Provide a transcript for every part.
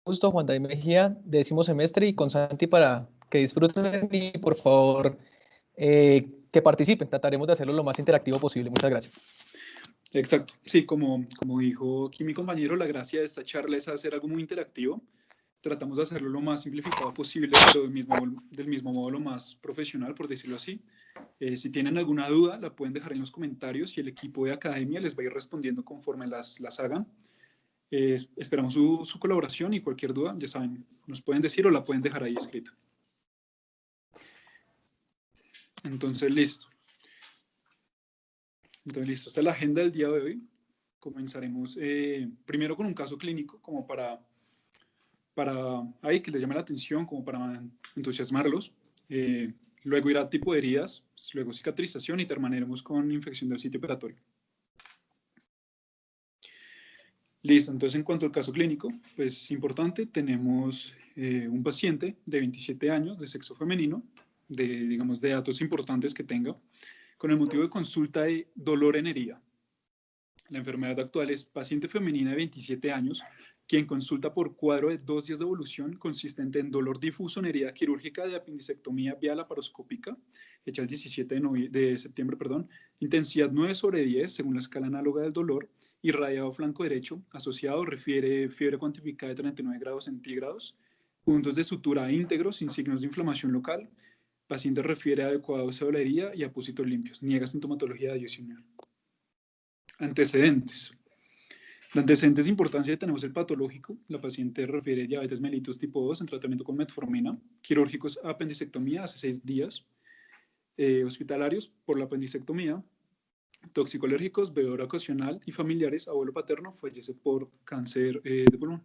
gusto, Juan David Mejía, 10º semestre, y con Santi para que disfruten y por favor que participen. Trataremos de hacerlo lo más interactivo posible. Muchas gracias. Exacto, sí, como dijo aquí mi compañero, la gracia de esta charla es hacer algo muy interactivo. Tratamos de hacerlo lo más simplificado posible, pero del mismo modo lo más profesional, por decirlo así. Si tienen alguna duda, la pueden dejar en los comentarios y el equipo de academia les va a ir respondiendo conforme las hagan. Esperamos su colaboración y cualquier duda, ya saben, nos pueden decir o la pueden dejar ahí escrita. Entonces, listo. Esta es la agenda del día de hoy. Comenzaremos primero con un caso clínico, como para ahí que les llame la atención, como para entusiasmarlos. Luego irá tipo de heridas, luego cicatrización y terminaremos con infección del sitio operatorio. Listo, entonces en cuanto al caso clínico, pues es importante, tenemos un paciente de 27 años, de sexo femenino, digamos, de datos importantes que tenga, con el motivo de consulta de dolor en herida. La enfermedad actual es paciente femenina de 27 años, quien consulta por cuadro de 2 días de evolución consistente en dolor difuso en herida quirúrgica de apendicectomía vía laparoscópica, hecha el 17 de septiembre, intensidad 9/10 según la escala análoga del dolor, irradiado flanco derecho, asociado refiere fiebre cuantificada de 39 grados centígrados, puntos de sutura íntegros sin signos de inflamación local, paciente refiere adecuado de la herida y apósitos limpios, niega sintomatología de diosiunal. Antecedentes. De antecedentes de importancia tenemos el patológico. La paciente refiere diabetes mellitus tipo 2 en tratamiento con metformina. Quirúrgicos, apendicectomía hace 6 días. Hospitalarios por la apendicectomía. Toxicológicos, bebedor ocasional y familiares. Abuelo paterno fallece por cáncer de pulmón.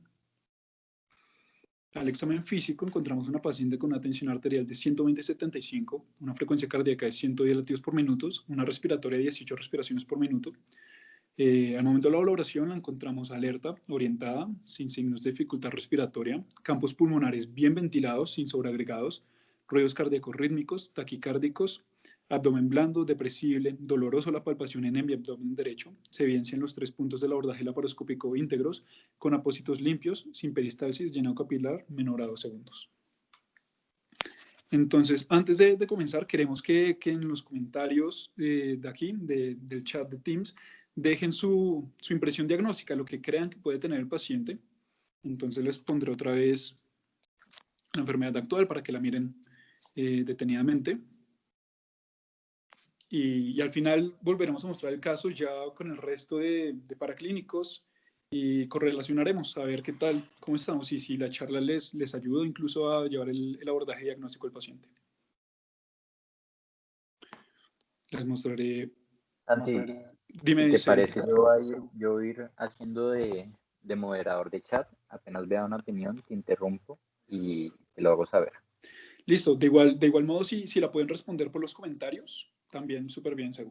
Al examen físico encontramos una paciente con una tensión arterial de 120/75, una frecuencia cardíaca de 110 latidos por minuto, una respiratoria de 18 respiraciones por minuto. Al momento de la valoración la encontramos alerta, orientada, sin signos de dificultad respiratoria, campos pulmonares bien ventilados, sin sobreagregados, ruidos cardíacos rítmicos, taquicárdicos, abdomen blando, depresible, doloroso la palpación en el abdomen derecho, se evidencian los 3 puntos del abordaje laparoscópico íntegros, con apósitos limpios, sin peristalsis, llenado capilar, menor a 2 segundos. Entonces, antes de comenzar, queremos que en los comentarios de aquí, del chat de Teams, dejen su impresión diagnóstica, lo que crean que puede tener el paciente. Entonces les pondré otra vez la enfermedad actual para que la miren detenidamente. Y al final volveremos a mostrar el caso ya con el resto de paraclínicos y correlacionaremos a ver qué tal, cómo estamos y si la charla les ayuda incluso a llevar el abordaje diagnóstico del paciente. Les mostraré. Santi, Dime, ¿te Seba. parece yo ir haciendo de moderador de chat? Apenas vea una opinión, te interrumpo y te lo hago saber. Listo, de igual modo, si la pueden responder por los comentarios, también súper bien, Seba.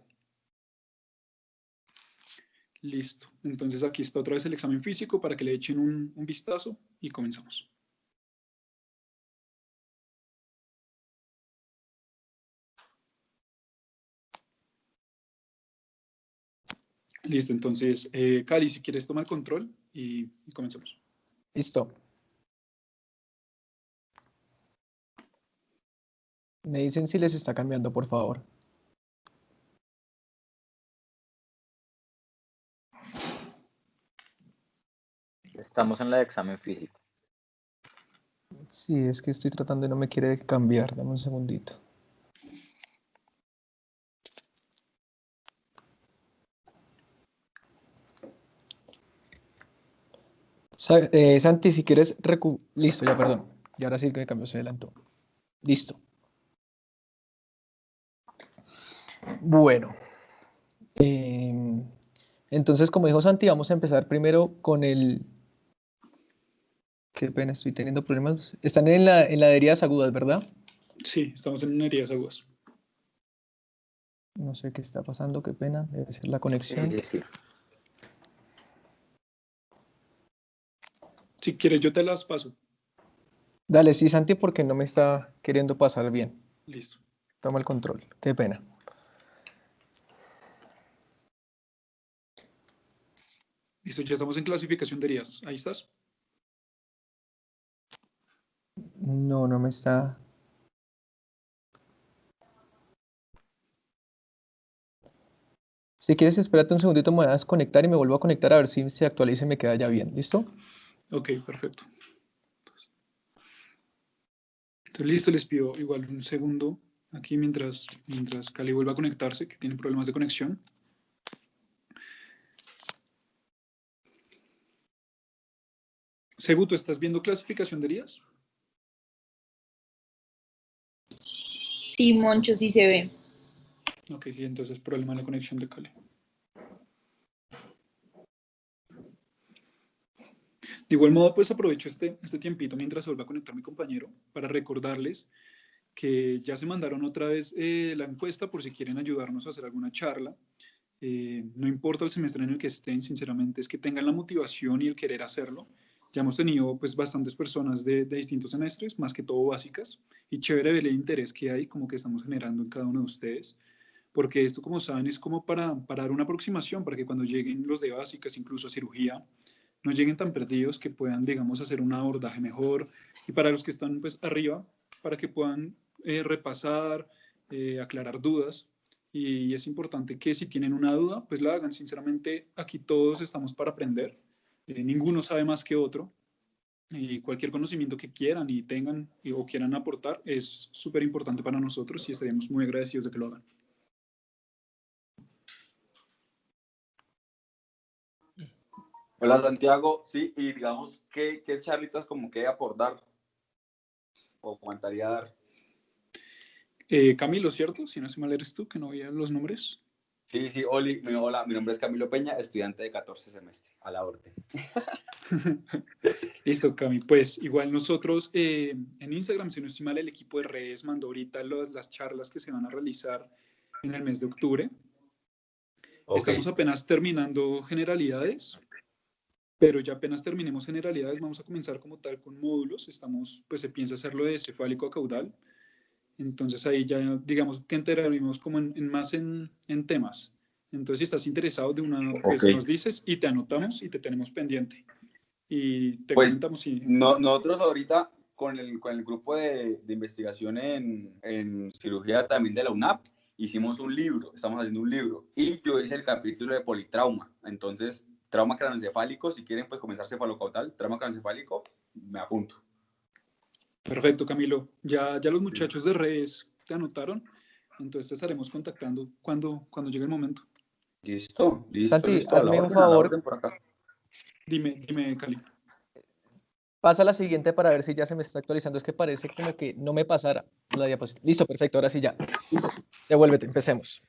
Listo, entonces aquí está otra vez el examen físico para que le echen un vistazo y comenzamos. Listo, entonces, Cali, si quieres toma el control y comencemos. Listo. Me dicen si les está cambiando, por favor. Estamos en la de examen físico. Sí, es que estoy tratando y no me quiere cambiar. Dame un segundito. Santi, si quieres listo, ya, perdón. Y ahora sí que me cambió, se adelantó. Listo. Bueno. Entonces, como dijo Santi, vamos a empezar primero con el... Qué pena, estoy teniendo problemas. Están en la de heridas agudas, ¿verdad? Sí, estamos en heridas agudas. No sé qué está pasando, qué pena. Debe ser la conexión. Sí. Si quieres, yo te las paso. Dale, sí, Santi, porque no me está queriendo pasar bien. Listo. Toma el control. Qué pena. Listo, ya estamos en clasificación de heridas. Ahí estás. No, no me está. Si quieres, espérate un segundito, me voy a desconectar y me vuelvo a conectar a ver si se actualiza y me queda ya bien. ¿Listo? Ok, perfecto. Entonces, listo, les pido igual un segundo aquí mientras Cali vuelva a conectarse, que tiene problemas de conexión. Segu, ¿tú estás viendo clasificación de heridas? Sí, Moncho, sí se ve. Ok, sí, entonces problema en la conexión de Cali. De igual modo, pues aprovecho este tiempito mientras se vuelva a conectar mi compañero para recordarles que ya se mandaron otra vez la encuesta por si quieren ayudarnos a hacer alguna charla. No importa el semestre en el que estén, sinceramente, es que tengan la motivación y el querer hacerlo. Ya hemos tenido pues bastantes personas de distintos semestres, más que todo básicas, y chévere ver el interés que hay, como que estamos generando en cada uno de ustedes, porque esto, como saben, es como para dar una aproximación, para que cuando lleguen los de básicas, incluso a cirugía, no lleguen tan perdidos, que puedan, digamos, hacer un abordaje mejor, y para los que están pues arriba, para que puedan repasar, aclarar dudas. Y es importante que si tienen una duda, pues la hagan. Sinceramente, aquí todos estamos para aprender. Ninguno sabe más que otro. Y cualquier conocimiento que quieran y tengan o quieran aportar es súper importante para nosotros y estaríamos muy agradecidos de que lo hagan. Hola Santiago, sí, y digamos, ¿qué charlitas como que aportar o comentaría dar? Camilo, ¿cierto? Si no se mal eres tú, que no veía los nombres. Sí, sí, hola, mi nombre es Camilo Peña, estudiante de 14 semestre, a la orden. Listo, Cami. Pues igual nosotros en Instagram, si no estoy mal, el equipo de redes mandó ahorita las charlas que se van a realizar en el mes de octubre. Ok, Estamos apenas terminando generalidades, pero ya apenas terminemos generalidades vamos a comenzar como tal con módulos. Pues se piensa hacerlo de cefálico a caudal. Entonces ahí ya digamos que entraremos como más en temas. Entonces si estás interesado de una, ok. pues nos dices y te anotamos y te tenemos pendiente. Y te Pues comentamos si... nosotros ahorita con el grupo de investigación en cirugía también de la UNAP, hicimos un libro, estamos haciendo un libro, y yo hice el capítulo de politrauma. Entonces, trauma craneoencefálico, si quieren pues comenzar cefalocaudal, trauma craneoencefálico, me apunto. Perfecto, Camilo. Ya los muchachos de redes te anotaron, entonces te estaremos contactando cuando llegue el momento. Listo, Santi, a hazme un la favor, orden por acá. Dime, Cali. pasa a la siguiente para ver si ya se me está actualizando. Es que parece como que no me pasara la diapositiva. Listo, perfecto, ahora sí ya. Devuélvete, empecemos.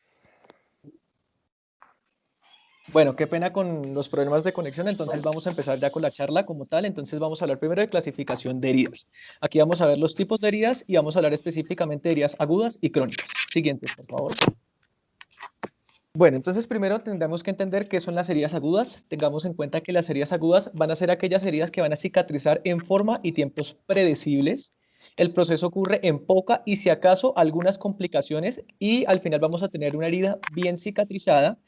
Bueno, qué pena con los problemas de conexión, entonces vamos a empezar ya con la charla como tal. Entonces vamos a hablar primero de clasificación de heridas. Aquí vamos a ver los tipos de heridas y vamos a hablar específicamente de heridas agudas y crónicas. Siguiente, por favor. Bueno, entonces primero tendremos que entender qué son las heridas agudas. Tengamos en cuenta que las heridas agudas van a ser aquellas heridas que van a cicatrizar en forma y tiempos predecibles. El proceso ocurre en poca y si acaso algunas complicaciones y al final vamos a tener una herida bien cicatrizada.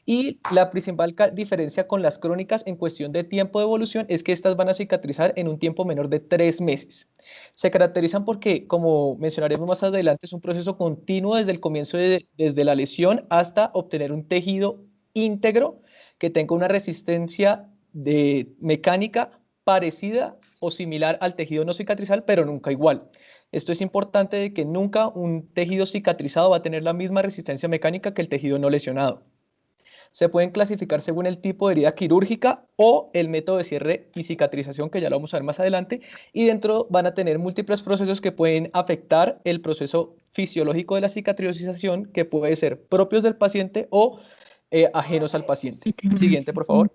Y la principal diferencia con las crónicas en cuestión de tiempo de evolución es que estas van a cicatrizar en un tiempo menor de 3 meses. Se caracterizan porque, como mencionaremos más adelante, es un proceso continuo desde el comienzo, desde la lesión hasta obtener un tejido íntegro que tenga una resistencia mecánica parecida o similar al tejido no cicatrizal, pero nunca igual. Esto es importante de que nunca un tejido cicatrizado va a tener la misma resistencia mecánica que el tejido no lesionado. Se pueden clasificar según el tipo de herida quirúrgica o el método de cierre y cicatrización, que ya lo vamos a ver más adelante, y dentro van a tener múltiples procesos que pueden afectar el proceso fisiológico de la cicatrización, que puede ser propios del paciente o ajenos al paciente. Siguiente, por favor.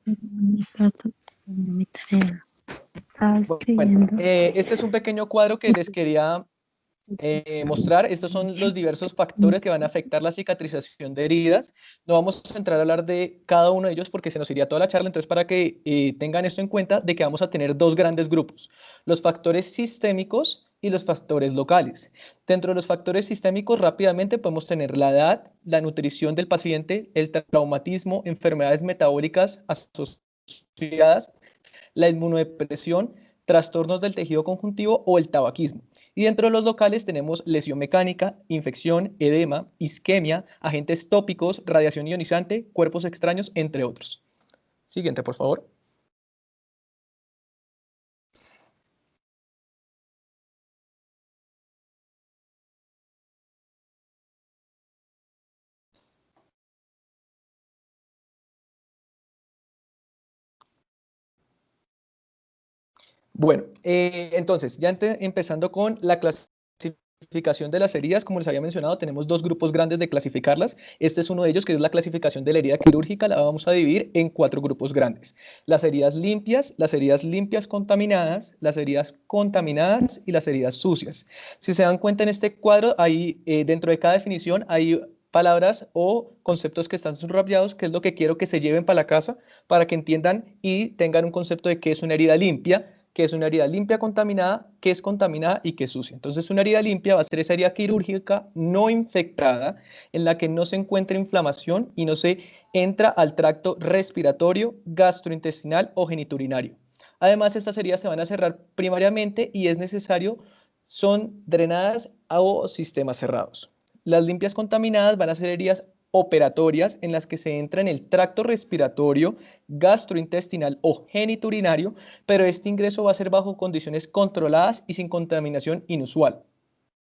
Bueno, este es un pequeño cuadro que les quería mostrar. Estos son los diversos factores que van a afectar la cicatrización de heridas. No vamos a entrar a hablar de cada uno de ellos porque se nos iría toda la charla, entonces para que tengan esto en cuenta de que vamos a tener dos grandes grupos, los factores sistémicos y los factores locales. Dentro de los factores sistémicos rápidamente podemos tener la edad, la nutrición del paciente, el traumatismo, enfermedades metabólicas asociadas, la inmunodepresión, trastornos del tejido conjuntivo o el tabaquismo. Y dentro de los locales tenemos lesión mecánica, infección, edema, isquemia, agentes tópicos, radiación ionizante, cuerpos extraños, entre otros. Siguiente, por favor. Bueno, entonces, ya empezando con la clasificación de las heridas, como les había mencionado, tenemos dos grupos grandes de clasificarlas. Este es uno de ellos, que es la clasificación de la herida quirúrgica. La vamos a dividir en 4 grupos grandes. Las heridas limpias contaminadas, las heridas contaminadas y las heridas sucias. Si se dan cuenta en este cuadro, ahí dentro de cada definición hay palabras o conceptos que están subrayados, que es lo que quiero que se lleven para la casa, para que entiendan y tengan un concepto de qué es una herida limpia, que es una herida limpia contaminada, que es contaminada y que es sucia. Entonces, una herida limpia va a ser esa herida quirúrgica no infectada, en la que no se encuentra inflamación y no se entra al tracto respiratorio, gastrointestinal o geniturinario. Además, estas heridas se van a cerrar primariamente y es necesario, son drenadas o sistemas cerrados. Las limpias contaminadas van a ser heridas operatorias en las que se entra en el tracto respiratorio, gastrointestinal o geniturinario, pero este ingreso va a ser bajo condiciones controladas y sin contaminación inusual.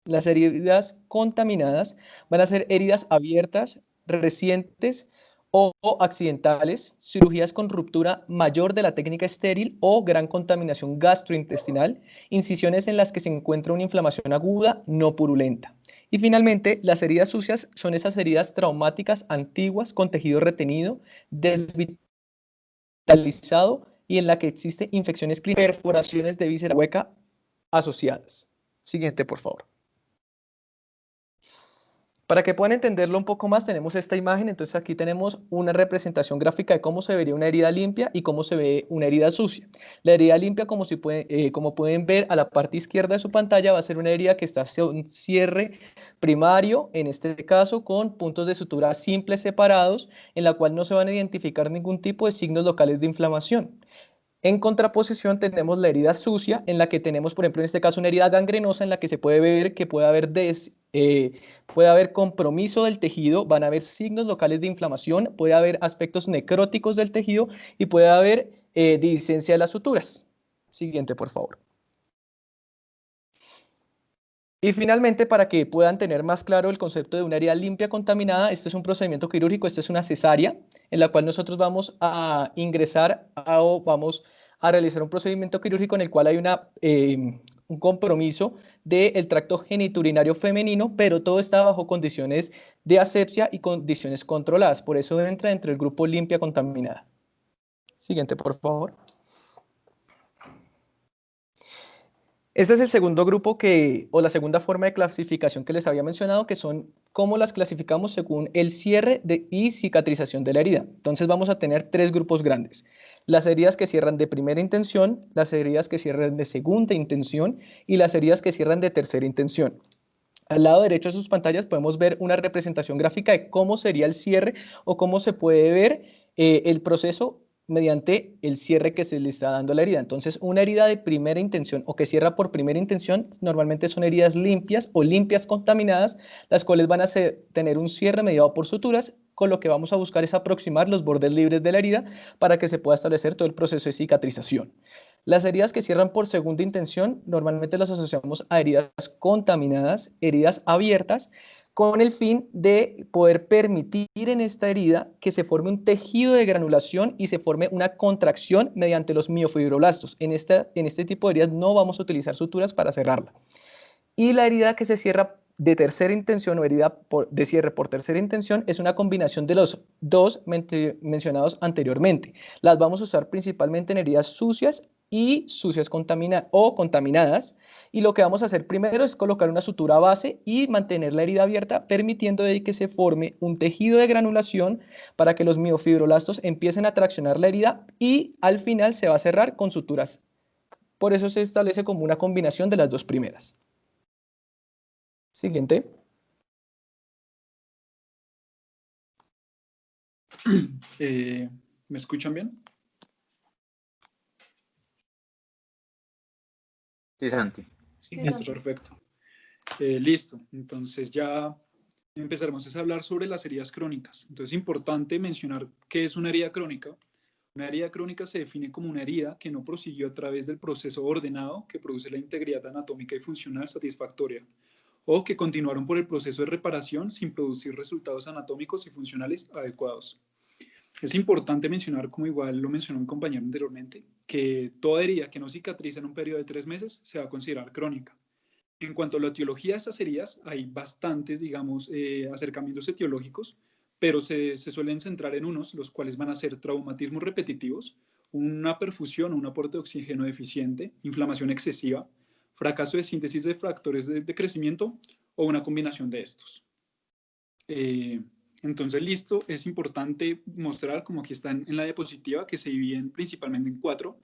Las heridas contaminadas van a ser heridas abiertas, recientes o accidentales, cirugías con ruptura mayor de la técnica estéril o gran contaminación gastrointestinal, incisiones en las que se encuentra una inflamación aguda no purulenta. Y finalmente, las heridas sucias son esas heridas traumáticas antiguas con tejido retenido, desvitalizado y en la que existe infecciones clínicas, perforaciones de víscera hueca asociadas. Siguiente, por favor. Para que puedan entenderlo un poco más, tenemos esta imagen. Entonces aquí tenemos una representación gráfica de cómo se vería una herida limpia y cómo se ve una herida sucia. La herida limpia, como pueden ver a la parte izquierda de su pantalla, va a ser una herida que está hacia un cierre primario, en este caso con puntos de sutura simples separados, en la cual no se van a identificar ningún tipo de signos locales de inflamación. En contraposición tenemos la herida sucia, en la que tenemos, por ejemplo, en este caso una herida gangrenosa, en la que se puede ver que puede haber compromiso del tejido, van a haber signos locales de inflamación, puede haber aspectos necróticos del tejido y puede haber dehiscencia de las suturas. Siguiente, por favor. Y finalmente, para que puedan tener más claro el concepto de una herida limpia contaminada, este es un procedimiento quirúrgico, esta es una cesárea, en la cual nosotros vamos a ingresar o vamos a realizar un procedimiento quirúrgico en el cual hay un compromiso del tracto geniturinario femenino, pero todo está bajo condiciones de asepsia y condiciones controladas. Por eso entra entre el grupo limpia contaminada. Siguiente, por favor. Este es el segundo grupo o la segunda forma de clasificación que les había mencionado, que son cómo las clasificamos según el cierre y cicatrización de la herida. Entonces vamos a tener 3 grupos grandes. Las heridas que cierran de primera intención, las heridas que cierran de segunda intención y las heridas que cierran de tercera intención. Al lado derecho de sus pantallas podemos ver una representación gráfica de cómo sería el cierre o cómo se puede ver el proceso mediante el cierre que se le está dando a la herida. Entonces, una herida de primera intención o que cierra por primera intención, normalmente son heridas limpias o limpias contaminadas, las cuales van a tener un cierre mediado por suturas, con lo que vamos a buscar es aproximar los bordes libres de la herida para que se pueda establecer todo el proceso de cicatrización. Las heridas que cierran por segunda intención, normalmente las asociamos a heridas contaminadas, heridas abiertas, con el fin de poder permitir en esta herida que se forme un tejido de granulación y se forme una contracción mediante los miofibroblastos. En este tipo de heridas no vamos a utilizar suturas para cerrarla. Y la herida que se cierra de tercera intención o herida de cierre por tercera intención es una combinación de los dos mencionados anteriormente. Las vamos a usar principalmente en heridas sucias y sucias contaminadas, y lo que vamos a hacer primero es colocar una sutura base y mantener la herida abierta, permitiendo de que se forme un tejido de granulación para que los miofibroblastos empiecen a traccionar la herida y al final se va a cerrar con suturas. Por eso se establece como una combinación de las dos primeras. Siguiente. ¿Me escuchan bien? Sí, Santi. Sí, Listo, perfecto. Listo, entonces ya empezaremos a hablar sobre las heridas crónicas. Entonces es importante mencionar qué es una herida crónica. Una herida crónica se define como una herida que no prosiguió a través del proceso ordenado que produce la integridad anatómica y funcional satisfactoria, o que continuaron por el proceso de reparación sin producir resultados anatómicos y funcionales adecuados. Es importante mencionar, como igual lo mencionó mi compañero anteriormente, que toda herida que no cicatriza en un periodo de 3 meses se va a considerar crónica. En cuanto a la etiología de estas heridas, hay bastantes, digamos, acercamientos etiológicos, pero se suelen centrar en unos, los cuales van a ser traumatismos repetitivos, una perfusión o un aporte de oxígeno deficiente, inflamación excesiva, fracaso de síntesis de factores de crecimiento o una combinación de estos. Entonces, listo, es importante mostrar, como aquí está en la diapositiva, que se dividen principalmente en 4: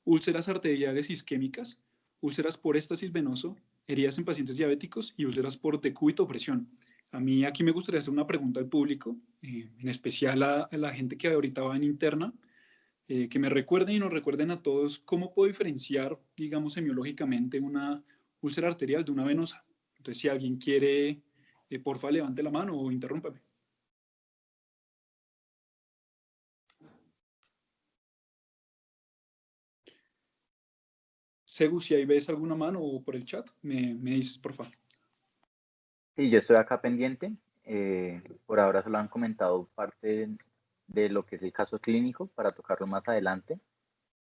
úlceras arteriales isquémicas, úlceras por éstasis venoso, heridas en pacientes diabéticos y úlceras por decúbito o presión. A mí aquí me gustaría hacer una pregunta al público, en especial a la gente que ahorita va en interna, que me recuerden y nos recuerden a todos cómo puedo diferenciar, digamos, semiológicamente una úlcera arterial de una venosa. Entonces, si alguien quiere, porfa, levante la mano o interrúmpame. Segu, si ahí ves alguna mano o por el chat, me dices, por favor. Sí, yo estoy acá pendiente. Por ahora solo han comentado parte de lo que es el caso clínico para tocarlo más adelante.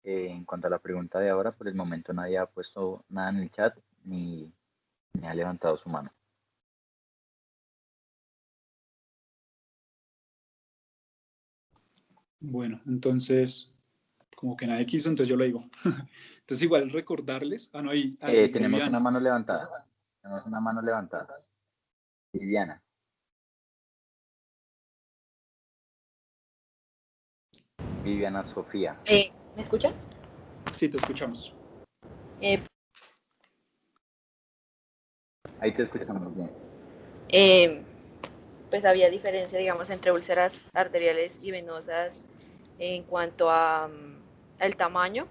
En cuanto a la pregunta de ahora, por el momento nadie ha puesto nada en el chat ni ha levantado su mano. Bueno, entonces, como que nadie quiso, entonces yo lo digo. Entonces, igual recordarles. Ah, no, ahí, Tenemos Viviana. una mano levantada. Tenemos una mano levantada. Viviana. Viviana Sofía. ¿Me escuchan? Sí, te escuchamos. Ahí te escuchamos bien. Pues había diferencia, digamos, entre úlceras arteriales y venosas en cuanto a el tamaño.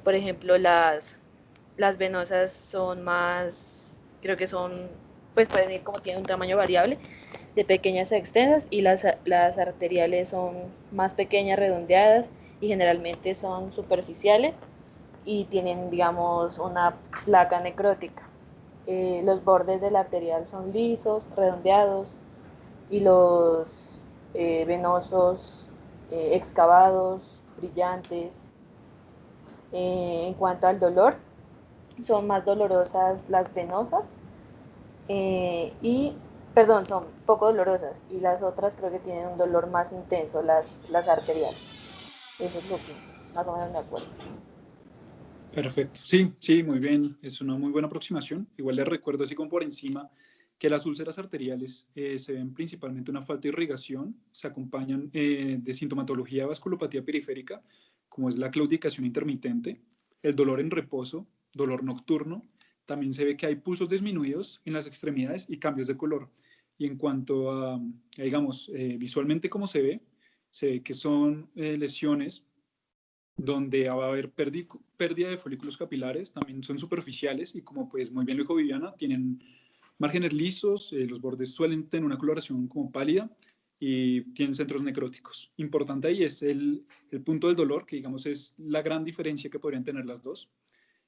Por ejemplo, las venosas son más, creo que son, pues pueden ir como tienen un tamaño variable, de pequeñas a extensas, y las arteriales son más pequeñas, redondeadas, y generalmente son superficiales y tienen, digamos, una placa necrótica. Los bordes del arterial son lisos, redondeados, y los venosos excavados, brillantes. En cuanto al dolor, son más dolorosas las venosas perdón, son poco dolorosas, y las otras creo que tienen un dolor más intenso, las arteriales. Eso es lo que más o menos me acuerdo. Perfecto. Sí, muy bien. Es una muy buena aproximación. Igual les recuerdo así como por encima que las úlceras arteriales se ven principalmente una falta de irrigación, se acompañan de sintomatología de vasculopatía periférica, como es la claudicación intermitente, el dolor en reposo, dolor nocturno. También se ve que hay pulsos disminuidos en las extremidades y cambios de color. Y en cuanto a, digamos, visualmente cómo se ve que son lesiones donde va a haber pérdida de folículos capilares, también son superficiales y, como pues muy bien lo dijo Viviana, tienen márgenes lisos, los bordes suelen tener una coloración como pálida y tienen centros necróticos. Importante ahí es el punto del dolor, que digamos es la gran diferencia que podrían tener las dos.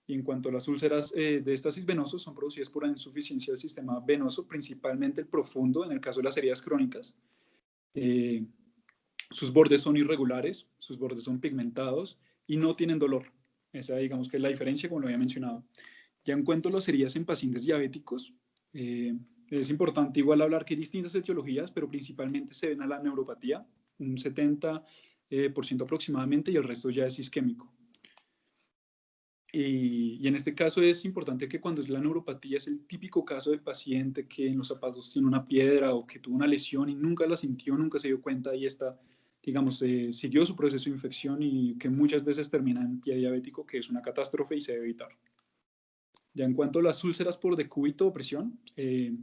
Y en cuanto a las úlceras de éstasis venoso, son producidas por una insuficiencia del sistema venoso, principalmente el profundo, en el caso de las heridas crónicas. Sus bordes son irregulares, sus bordes son pigmentados y no tienen dolor. Esa, digamos, que es la diferencia, como lo había mencionado. Ya en cuanto a las heridas en pacientes diabéticos, es importante igual hablar que hay distintas etiologías, pero principalmente se ven a la neuropatía, un 70% aproximadamente, y el resto ya es isquémico. Y en este caso es importante que cuando es la neuropatía es el típico caso del paciente que en los zapatos tiene una piedra o que tuvo una lesión y nunca la sintió, nunca se dio cuenta y está, digamos, siguió su proceso de infección y que muchas veces termina en pie diabético, que es una catástrofe y se debe evitar. Ya en cuanto a las úlceras por decúbito o presión,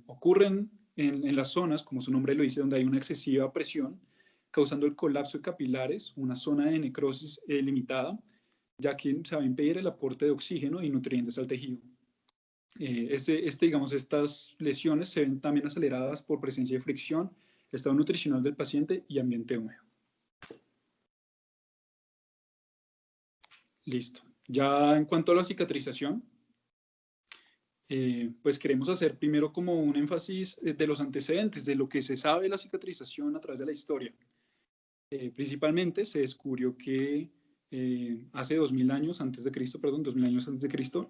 ocurren en las zonas, como su nombre lo dice, donde hay una excesiva presión, causando el colapso de capilares, una zona de necrosis limitada, ya que se va a impedir el aporte de oxígeno y nutrientes al tejido. Digamos, estas lesiones se ven también aceleradas por presencia de fricción, estado nutricional del paciente y ambiente húmedo. Listo. Ya en cuanto a la cicatrización, pues queremos hacer primero como un énfasis de los antecedentes, de lo que se sabe de la cicatrización a través de la historia. Principalmente se descubrió que hace 2000 años antes de Cristo,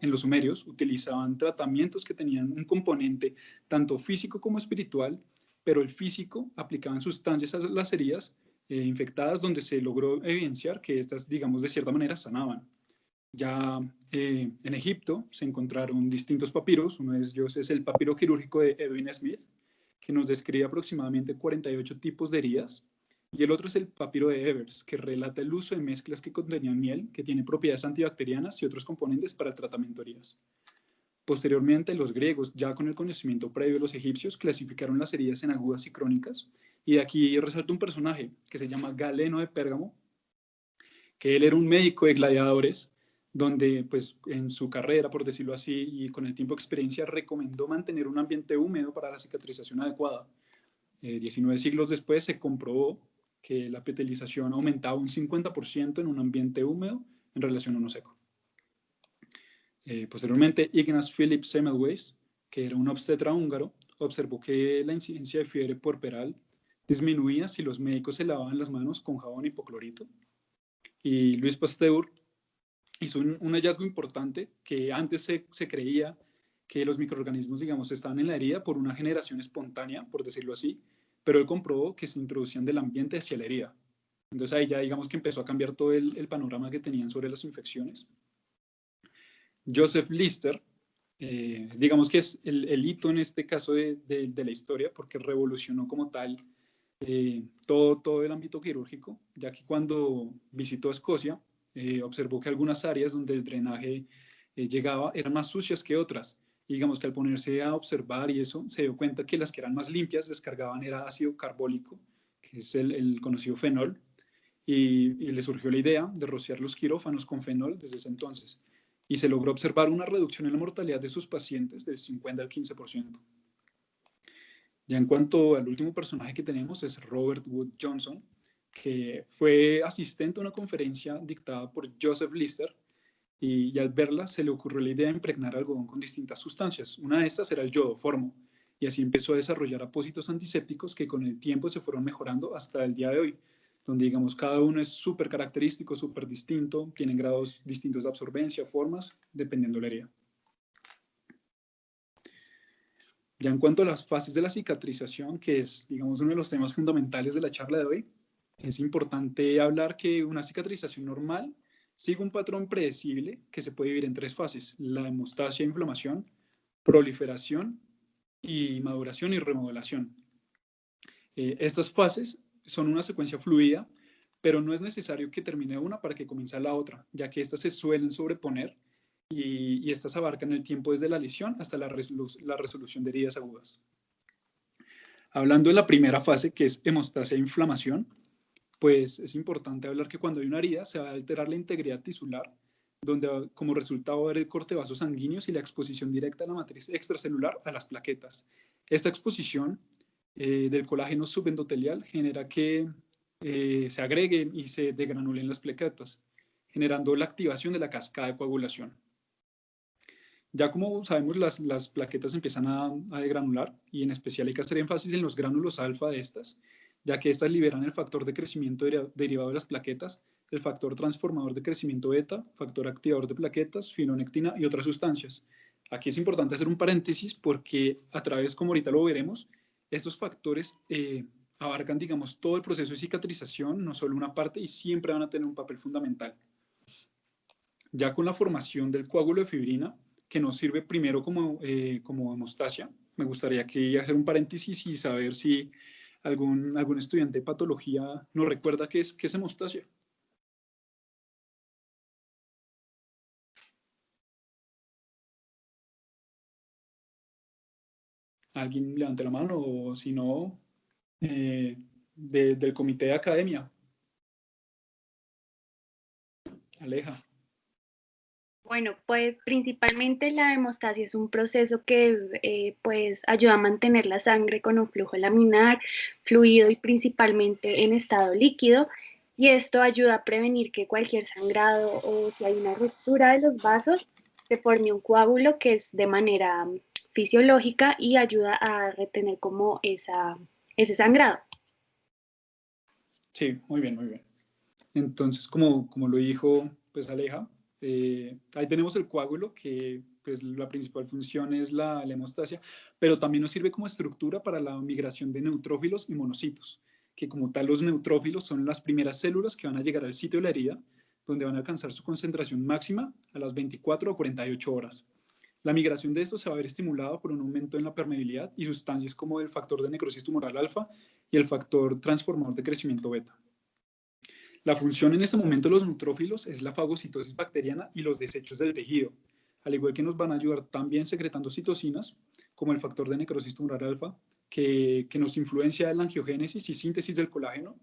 en los sumerios utilizaban tratamientos que tenían un componente tanto físico como espiritual, pero el físico aplicaban sustancias a las heridas infectadas donde se logró evidenciar que estas, digamos, de cierta manera sanaban. Ya en Egipto se encontraron distintos papiros, uno de ellos es el papiro quirúrgico de Edwin Smith, que nos describe aproximadamente 48 tipos de heridas, y el otro es el papiro de Evers, que relata el uso de mezclas que contenían miel, que tiene propiedades antibacterianas y otros componentes para el tratamiento de heridas. Posteriormente, los griegos, ya con el conocimiento previo de los egipcios, clasificaron las heridas en agudas y crónicas, y de aquí resalta un personaje que se llama Galeno de Pérgamo, que él era un médico de gladiadores, donde pues en su carrera, por decirlo así, y con el tiempo de experiencia, recomendó mantener un ambiente húmedo para la cicatrización adecuada. 19 siglos después se comprobó que la epitelización aumentaba un 50% en un ambiente húmedo en relación a uno seco. Posteriormente, Ignaz Philipp Semmelweis, que era un obstetra húngaro, observó que la incidencia de fiebre puerperal disminuía si los médicos se lavaban las manos con jabón hipoclorito. Y Louis Pasteur hizo un hallazgo importante, que antes se creía que los microorganismos, digamos, estaban en la herida por una generación espontánea, por decirlo así, pero él comprobó que se introducían del ambiente hacia la herida. Entonces ahí ya digamos que empezó a cambiar todo el panorama que tenían sobre las infecciones. Joseph Lister, digamos que es el hito en este caso de la historia, porque revolucionó como tal todo el ámbito quirúrgico, ya que cuando visitó Escocia, observó que algunas áreas donde el drenaje llegaba eran más sucias que otras. Y digamos que al ponerse a observar y eso, se dio cuenta que las que eran más limpias descargaban era ácido carbólico, que es el conocido fenol, y le surgió la idea de rociar los quirófanos con fenol desde ese entonces. Y se logró observar una reducción en la mortalidad de sus pacientes del 50 al 15%. Ya en cuanto al último personaje que tenemos es Robert Wood Johnson, que fue asistente a una conferencia dictada por Joseph Lister, y al verla se le ocurrió la idea de impregnar algodón con distintas sustancias. Una de estas era el iodoformo, y así empezó a desarrollar apósitos antisépticos que con el tiempo se fueron mejorando hasta el día de hoy, donde digamos cada uno es súper característico, súper distinto, tienen grados distintos de absorbencia, formas, dependiendo de la herida. Ya en cuanto a las fases de la cicatrización, que es, digamos, uno de los temas fundamentales de la charla de hoy, es importante hablar que una cicatrización normal sigue un patrón predecible que se puede dividir en 3 fases: la hemostasia e inflamación, proliferación y maduración y remodelación. Estas fases son una secuencia fluida, pero no es necesario que termine una para que comience la otra, ya que estas se suelen sobreponer y estas abarcan el tiempo desde la lesión hasta la resolución de heridas agudas. Hablando de la primera fase, que es hemostasia e inflamación, pues es importante hablar que cuando hay una herida se va a alterar la integridad tisular, donde como resultado va a haber el corte de vasos sanguíneos y la exposición directa a la matriz extracelular a las plaquetas. Esta exposición del colágeno subendotelial genera que se agreguen y se degranulen las plaquetas, generando la activación de la cascada de coagulación. Ya como sabemos, las plaquetas empiezan a degranular, y en especial hay que hacer énfasis en los gránulos alfa de estas, ya que estas liberan el factor de crecimiento derivado de las plaquetas, el factor transformador de crecimiento beta, factor activador de plaquetas, fibronectina y otras sustancias. Aquí es importante hacer un paréntesis porque a través, como ahorita lo veremos, estos factores abarcan, digamos, todo el proceso de cicatrización, no solo una parte, y siempre van a tener un papel fundamental. Ya con la formación del coágulo de fibrina, que nos sirve primero como hemostasia, me gustaría aquí hacer un paréntesis y saber si algún estudiante de patología nos recuerda qué es hemostasia. ¿Alguien levante la mano? O si no, del comité de academia. Aleja. Bueno, pues principalmente la hemostasia es un proceso que pues ayuda a mantener la sangre con un flujo laminar, fluido y principalmente en estado líquido. Y esto ayuda a prevenir que cualquier sangrado o si hay una ruptura de los vasos, se forme un coágulo que es de manera fisiológica y ayuda a retener como ese sangrado. Sí, muy bien, muy bien. Entonces, como lo dijo pues Aleja, ahí tenemos el coágulo, que pues la principal función es la hemostasia, pero también nos sirve como estructura para la migración de neutrófilos y monocitos, que como tal los neutrófilos son las primeras células que van a llegar al sitio de la herida, donde van a alcanzar su concentración máxima a las 24 o 48 horas. La migración de estos se va a ver estimulada por un aumento en la permeabilidad y sustancias como el factor de necrosis tumoral alfa y el factor transformador de crecimiento beta. La función en este momento de los neutrófilos es la fagocitosis bacteriana y los desechos del tejido, al igual que nos van a ayudar también secretando citocinas, como el factor de necrosis tumoral alfa, que nos influencia en la angiogénesis y síntesis del colágeno,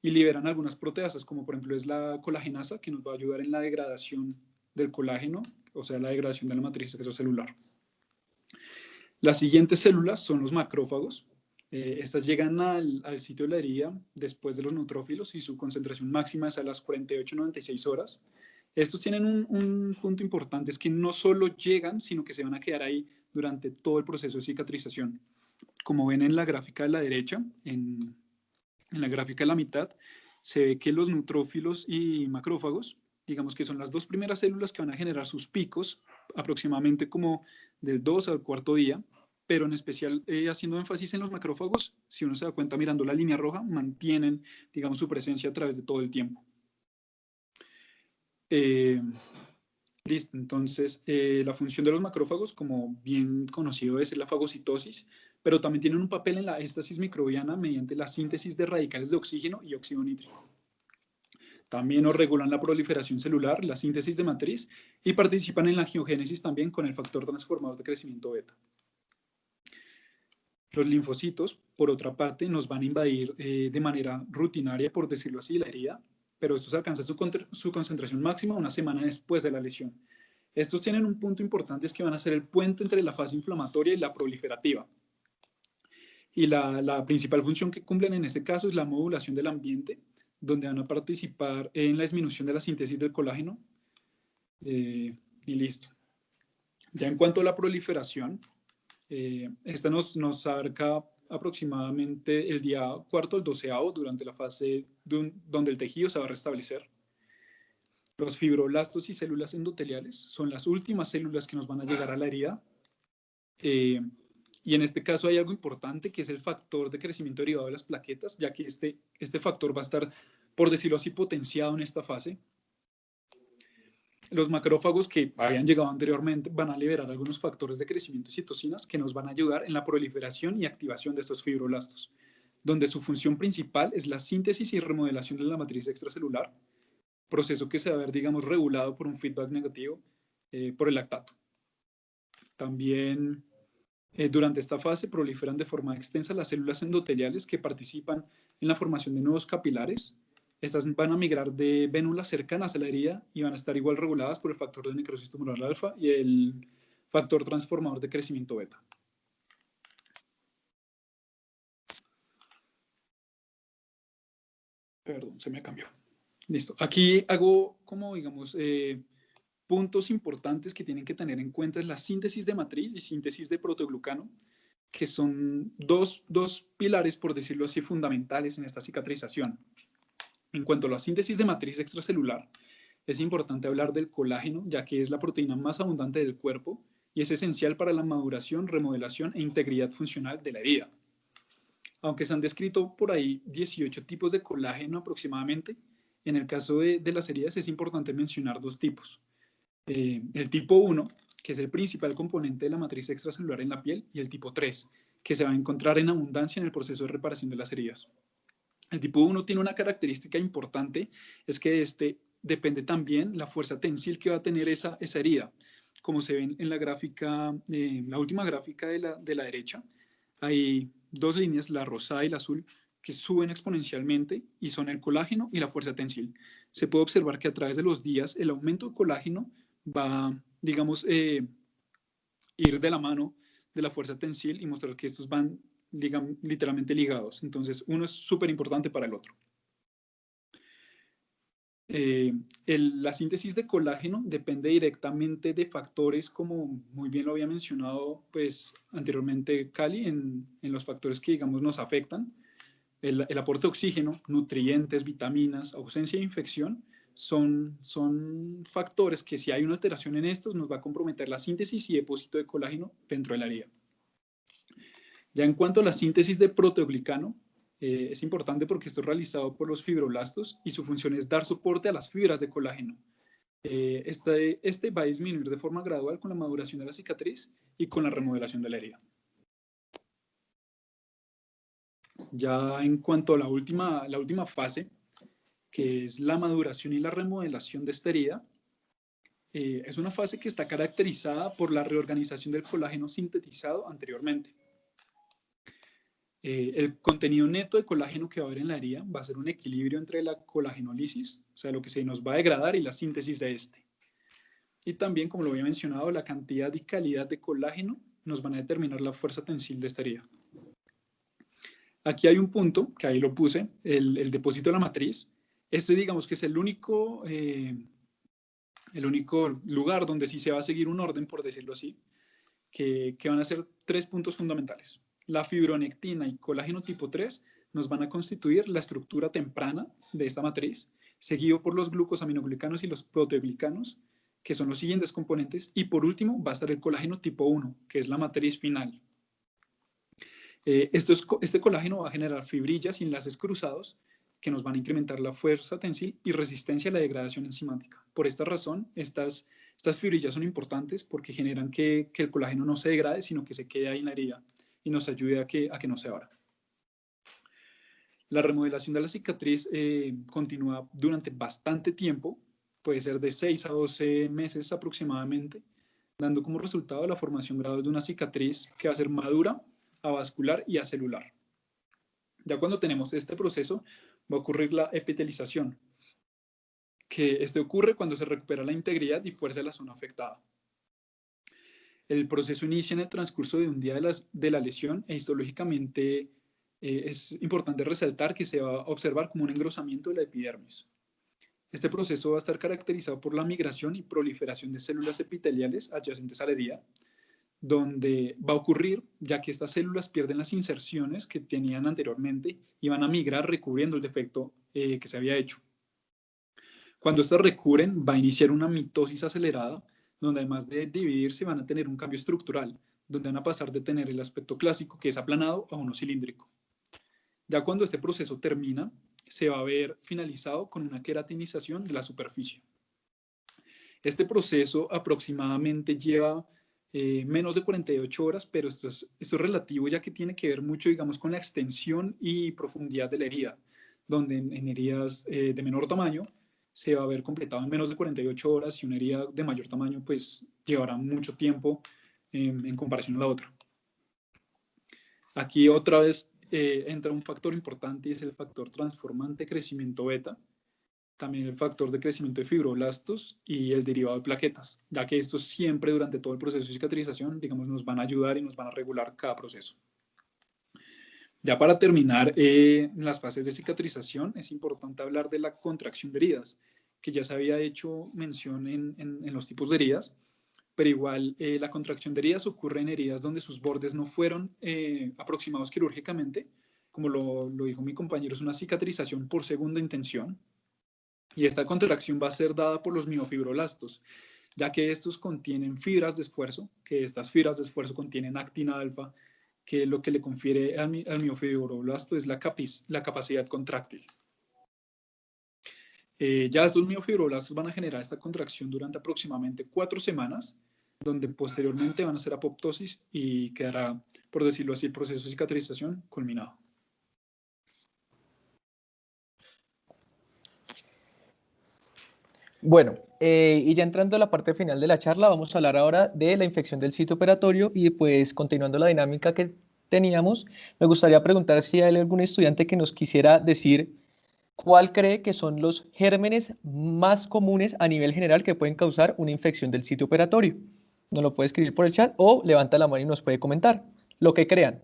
y liberan algunas proteasas, como por ejemplo es la colagenasa, que nos va a ayudar en la degradación del colágeno, o sea, la degradación de la matriz extracelular. Las siguientes células son los macrófagos. Estas llegan al sitio de la herida después de los neutrófilos y su concentración máxima es a las 48-96 horas. Estos tienen un punto importante, es que no solo llegan, sino que se van a quedar ahí durante todo el proceso de cicatrización. Como ven en la gráfica de la derecha, en la gráfica de la mitad, se ve que los neutrófilos y macrófagos, digamos que son las dos primeras células que van a generar sus picos, aproximadamente como del 2 al cuarto día, pero en especial haciendo énfasis en los macrófagos, si uno se da cuenta mirando la línea roja, mantienen, digamos, su presencia a través de todo el tiempo. Listo, entonces la función de los macrófagos, como bien conocido, es la fagocitosis, pero también tienen un papel en la éstasis microbiana mediante la síntesis de radicales de oxígeno y óxido nítrico. También nos regulan la proliferación celular, la síntesis de matriz y participan en la angiogénesis también con el factor transformador de crecimiento beta. Los linfocitos, por otra parte, nos van a invadir de manera rutinaria, por decirlo así, la herida, pero estos alcanzan su concentración máxima una semana después de la lesión. Estos tienen un punto importante, es que van a ser el puente entre la fase inflamatoria y la proliferativa. Y la principal función que cumplen en este caso es la modulación del ambiente, donde van a participar en la disminución de la síntesis del colágeno. Y listo. Ya en cuanto a la proliferación, esta nos abarca aproximadamente el día cuarto al 12º durante la fase donde el tejido se va a restablecer. Los fibroblastos y células endoteliales son las últimas células que nos van a llegar a la herida. Y en este caso hay algo importante, que es el factor de crecimiento derivado de las plaquetas, ya que este factor va a estar, por decirlo así, potenciado en esta fase. Los macrófagos que habían llegado anteriormente van a liberar algunos factores de crecimiento y citocinas que nos van a ayudar en la proliferación y activación de estos fibroblastos, donde su función principal es la síntesis y remodelación de la matriz extracelular, proceso que se va a ver, digamos, regulado por un feedback negativo por el lactato. También durante esta fase proliferan de forma extensa las células endoteliales que participan en la formación de nuevos capilares. Estas van a migrar de vénulas cercanas a la herida y van a estar igual reguladas por el factor de necrosis tumoral alfa y el factor transformador de crecimiento beta. Perdón, se me cambió. Listo. Aquí hago como, digamos, puntos importantes que tienen que tener en cuenta es la síntesis de matriz y síntesis de proteoglucano, que son dos pilares, por decirlo así, fundamentales en esta cicatrización. En cuanto a la síntesis de matriz extracelular, es importante hablar del colágeno, ya que es la proteína más abundante del cuerpo y es esencial para la maduración, remodelación e integridad funcional de la herida. Aunque se han descrito por ahí 18 tipos de colágeno aproximadamente, en el caso de las heridas es importante mencionar dos tipos. El tipo 1, que es el principal componente de la matriz extracelular en la piel, y el tipo 3, que se va a encontrar en abundancia en el proceso de reparación de las heridas. El tipo 1 tiene una característica importante, es que este depende también la fuerza tensil que va a tener esa herida. Como se ven en la gráfica, la última gráfica de la derecha, hay dos líneas, la rosada y la azul, que suben exponencialmente y son el colágeno y la fuerza tensil. Se puede observar que a través de los días el aumento de colágeno va, digamos, ir de la mano de la fuerza tensil y mostrar que estos van, digamos, literalmente ligados. Entonces, uno es súper importante para el otro. La síntesis de colágeno depende directamente de factores, como muy bien lo había mencionado pues, anteriormente Cali, en los factores que digamos nos afectan. El aporte de oxígeno, nutrientes, vitaminas, ausencia de infección, son factores que si hay una alteración en estos nos va a comprometer la síntesis y depósito de colágeno dentro de la herida. Ya en cuanto a la síntesis de proteoglicano, es importante porque esto es realizado por los fibroblastos y su función es dar soporte a las fibras de colágeno. Este va a disminuir de forma gradual con la maduración de la cicatriz y con la remodelación de la herida. Ya en cuanto a la última fase, que es la maduración y la remodelación de esta herida, es una fase que está caracterizada por la reorganización del colágeno sintetizado anteriormente. El contenido neto de colágeno que va a haber en la herida va a ser un equilibrio entre la colagenólisis, o sea, lo que se nos va a degradar, y la síntesis de este. Y también, como lo había mencionado, la cantidad y calidad de colágeno nos van a determinar la fuerza tensil de esta herida. Aquí hay un punto, que ahí lo puse, el depósito de la matriz. Este, digamos que es el único lugar donde sí se va a seguir un orden, por decirlo así, que van a ser 3 puntos fundamentales. La fibronectina y colágeno tipo 3 nos van a constituir la estructura temprana de esta matriz, seguido por los glucosaminoglicanos y los proteoglicanos, que son los siguientes componentes, y por último va a estar el colágeno tipo 1, que es la matriz final. Este colágeno va a generar fibrillas y enlaces cruzados que nos van a incrementar la fuerza tensil y resistencia a la degradación enzimática. Por esta razón, estas fibrillas son importantes porque generan que el colágeno no se degrade, sino que se quede ahí en la herida y nos ayude a que no se abra. La remodelación de la cicatriz continúa durante bastante tiempo, puede ser de 6 a 12 meses aproximadamente, dando como resultado la formación gradual de una cicatriz que va a ser madura, avascular y acelular. Ya cuando tenemos este proceso, va a ocurrir la epitelización, que ocurre cuando se recupera la integridad y fuerza de la zona afectada. El proceso inicia en el transcurso de un día de la lesión e histológicamente es importante resaltar que se va a observar como un engrosamiento de la epidermis. Este proceso va a estar caracterizado por la migración y proliferación de células epiteliales adyacentes a la herida, donde va a ocurrir ya que estas células pierden las inserciones que tenían anteriormente y van a migrar recubriendo el defecto que se había hecho. Cuando estas recubren, va a iniciar una mitosis acelerada, donde además de dividirse van a tener un cambio estructural, donde van a pasar de tener el aspecto clásico, que es aplanado, a uno cilíndrico. Ya cuando este proceso termina, se va a ver finalizado con una queratinización de la superficie. Este proceso aproximadamente lleva menos de 48 horas, pero esto es relativo, ya que tiene que ver mucho, digamos, con la extensión y profundidad de la herida, donde en heridas de menor tamaño se va a ver completado en menos de 48 horas y una herida de mayor tamaño pues llevará mucho tiempo en comparación a la otra. Aquí otra vez entra un factor importante y es el factor transformante crecimiento beta, también el factor de crecimiento de fibroblastos y el derivado de plaquetas, ya que estos siempre durante todo el proceso de cicatrización, digamos, nos van a ayudar y nos van a regular cada proceso. Ya para terminar, en las fases de cicatrización es importante hablar de la contracción de heridas, que ya se había hecho mención en los tipos de heridas, pero igual la contracción de heridas ocurre en heridas donde sus bordes no fueron aproximados quirúrgicamente, como lo dijo mi compañero, es una cicatrización por segunda intención, y esta contracción va a ser dada por los miofibroblastos, ya que estos contienen fibras de esfuerzo, que estas fibras de esfuerzo contienen actina alfa, que lo que le confiere al miofibroblasto es la capacidad contráctil. Ya estos miofibroblastos van a generar esta contracción durante aproximadamente 4 semanas, donde posteriormente van a hacer apoptosis y quedará, por decirlo así, el proceso de cicatrización culminado. Bueno, y ya entrando a la parte final de la charla, vamos a hablar ahora de la infección del sitio operatorio y pues continuando la dinámica que teníamos, me gustaría preguntar si hay algún estudiante que nos quisiera decir ¿Cuál cree que son los gérmenes más comunes a nivel general que pueden causar una infección del sitio operatorio? Nos lo puede escribir por el chat o levanta la mano y nos puede comentar lo que crean.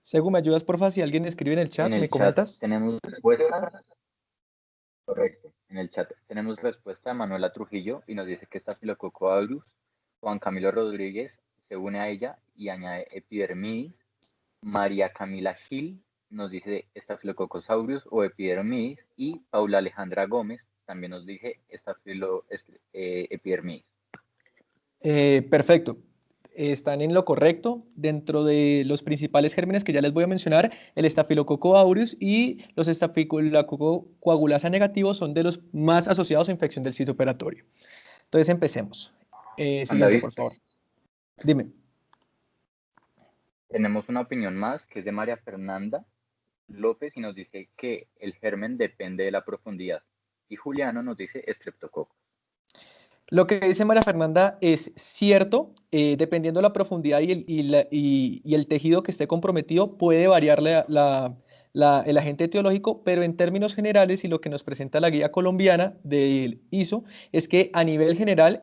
Según me ayudas, porfa, si alguien escribe en el chat, En me el chat comentas. tenemos respuesta, correcto. En el chat tenemos respuesta de Manuela Trujillo y nos dice que Staphylococcus aureus. Juan Camilo Rodríguez se une a ella y añade epidermidis. María Camila Gil nos dice Staphylococcus aureus o epidermidis. Y Paula Alejandra Gómez también nos dice epidermidis. Perfecto. Están en lo correcto. Dentro de los principales gérmenes que ya les voy a mencionar, el Staphylococcus aureus y los Staphylococcus coagulasa negativos son de los más asociados a infección del sitio operatorio. Entonces empecemos. Siguiente, David, por favor. Dime. tenemos una opinión más que es de María Fernanda López y nos dice que el germen depende de la profundidad. Y Juliano nos dice Streptococcus. Lo que dice María Fernanda es cierto, dependiendo de la profundidad y el tejido que esté comprometido, puede variar el agente etiológico, pero en términos generales, y lo que nos presenta la guía colombiana del ISO, es que a nivel general,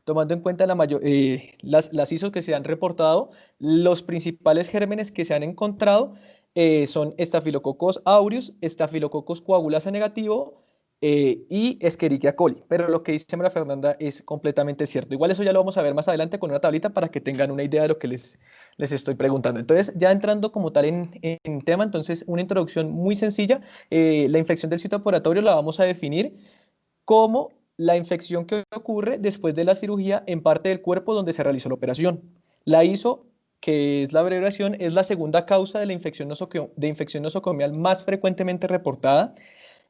tomando en cuenta las ISO que se han reportado, los principales gérmenes que se han encontrado son Staphylococcus aureus, Staphylococcus coagulasa negativo, y Escherichia coli, pero lo que dice María Fernanda es completamente cierto. Igual eso ya lo vamos a ver más adelante con una tablita para que tengan una idea de lo que les estoy preguntando. Entonces, ya entrando como tal en tema, entonces una introducción muy sencilla. La infección del sitio operatorio la vamos a definir como la infección que ocurre después de la cirugía en parte del cuerpo donde se realizó la operación. La ISO, que es la abreviación, es la segunda causa de la infección nosocomial más frecuentemente reportada.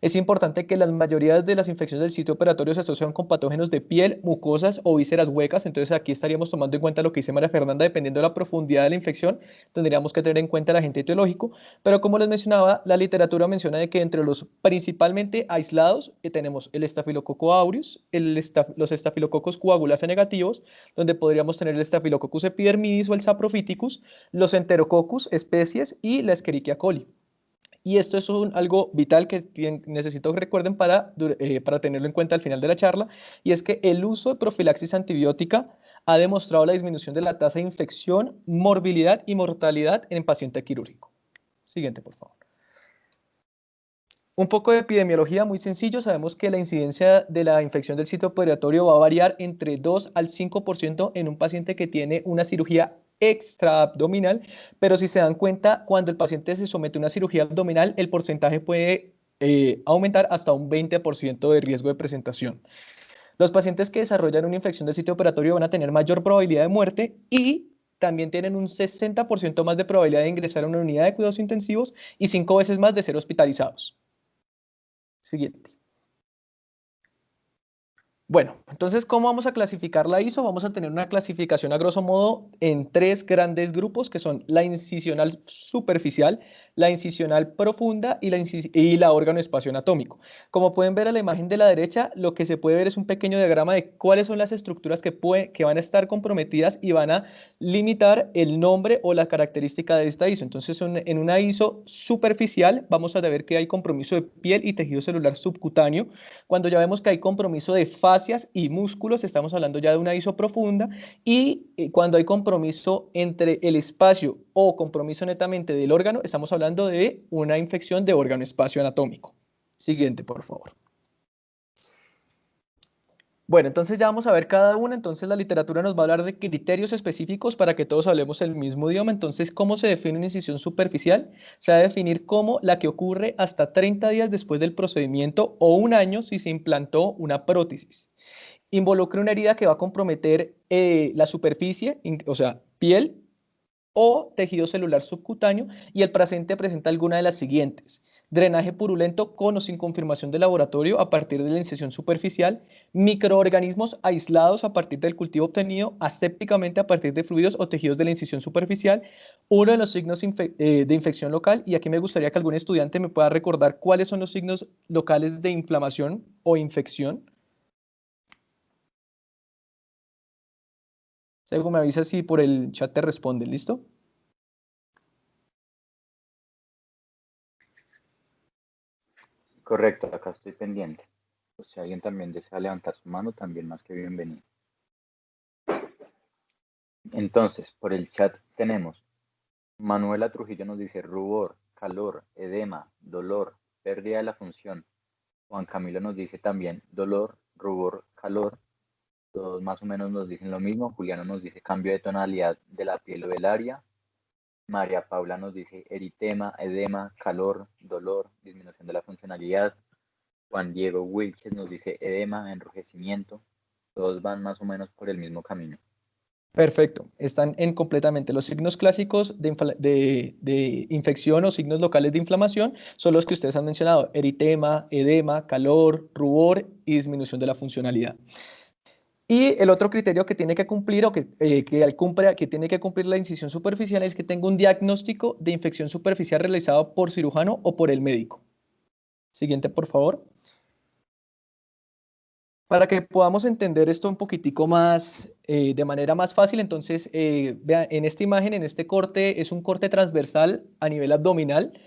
Es importante que las mayorías de las infecciones del sitio operatorio se asocian con patógenos de piel, mucosas o vísceras huecas. Entonces aquí estaríamos tomando en cuenta lo que dice María Fernanda, dependiendo de la profundidad de la infección, tendríamos que tener en cuenta el agente etiológico. Pero como les mencionaba, la literatura menciona de que entre los principalmente aislados tenemos el Staphylococcus aureus, los Staphylococcus coagulasa negativos, donde podríamos tener el Staphylococcus epidermidis o el Saprophyticus, los Enterococcus especies y la Escherichia coli. Y esto es algo vital que necesito que recuerden para tenerlo en cuenta al final de la charla, y es que el uso de profilaxis antibiótica ha demostrado la disminución de la tasa de infección, morbilidad y mortalidad en paciente quirúrgico. Siguiente, por favor. Un poco de epidemiología muy sencillo. Sabemos que la incidencia de la infección del sitio operatorio va a variar entre 2 al 5% en un paciente que tiene una cirugía extraabdominal, pero si se dan cuenta, cuando el paciente se somete a una cirugía abdominal, el porcentaje puede aumentar hasta un 20% de riesgo de presentación. Los pacientes que desarrollan una infección del sitio operatorio van a tener mayor probabilidad de muerte y también tienen un 60% más de probabilidad de ingresar a una unidad de cuidados intensivos y 5 veces más de ser hospitalizados. Siguiente. Bueno, entonces, ¿cómo vamos a clasificar la ISO? Vamos a tener una clasificación a grosso modo en 3 grandes grupos, que son la incisional superficial, la incisional profunda y la órgano espacio anatómico. Como pueden ver a la imagen de la derecha, lo que se puede ver es un pequeño diagrama de cuáles son las estructuras que van a estar comprometidas y van a limitar el nombre o la característica de esta ISO. Entonces, en una ISO superficial, vamos a ver que hay compromiso de piel y tejido celular subcutáneo. Cuando ya vemos que hay compromiso de fascias y músculos, estamos hablando ya de una ISO profunda, y cuando hay compromiso entre el espacio o compromiso netamente del órgano, estamos hablando de una infección de órgano espacio anatómico. Siguiente, por favor. Bueno, entonces ya vamos a ver cada una. Entonces la literatura nos va a hablar de criterios específicos para que todos hablemos el mismo idioma. Entonces, ¿cómo se define una incisión superficial? Se va a definir como la que ocurre hasta 30 días después del procedimiento o un año si se implantó una prótesis. Involucra una herida que va a comprometer la superficie, o sea, piel o tejido celular subcutáneo, y el paciente presenta alguna de las siguientes: drenaje purulento con o sin confirmación de laboratorio a partir de la incisión superficial, microorganismos aislados a partir del cultivo obtenido asépticamente a partir de fluidos o tejidos de la incisión superficial, uno de los signos de infección local, y aquí me gustaría que algún estudiante me pueda recordar cuáles son los signos locales de inflamación o infección. Según me avisa si por el chat te responde, ¿listo? Correcto, acá estoy pendiente. Pues si alguien también desea levantar su mano, también más que bienvenido. Entonces, por el chat tenemos, Manuela Trujillo nos dice rubor, calor, edema, dolor, pérdida de la función. Juan Camilo nos dice también dolor, rubor, calor. Todos más o menos nos dicen lo mismo. Juliano nos dice cambio de tonalidad de la piel o del área. María Paula nos dice eritema, edema, calor, dolor, disminución de la funcionalidad. Juan Diego Wilches nos dice edema, enrojecimiento. Todos van más o menos por el mismo camino. Perfecto, están en completamente. Los signos clásicos de infección o signos locales de inflamación son los que ustedes han mencionado: eritema, edema, calor, rubor y disminución de la funcionalidad. Y el otro criterio que tiene que cumplir o que tiene que cumplir la incisión superficial es que tenga un diagnóstico de infección superficial realizado por cirujano o por el médico. Siguiente, por favor. Para que podamos entender esto un poquitico más, de manera más fácil, entonces, vean, en esta imagen, en este corte, es un corte transversal a nivel abdominal,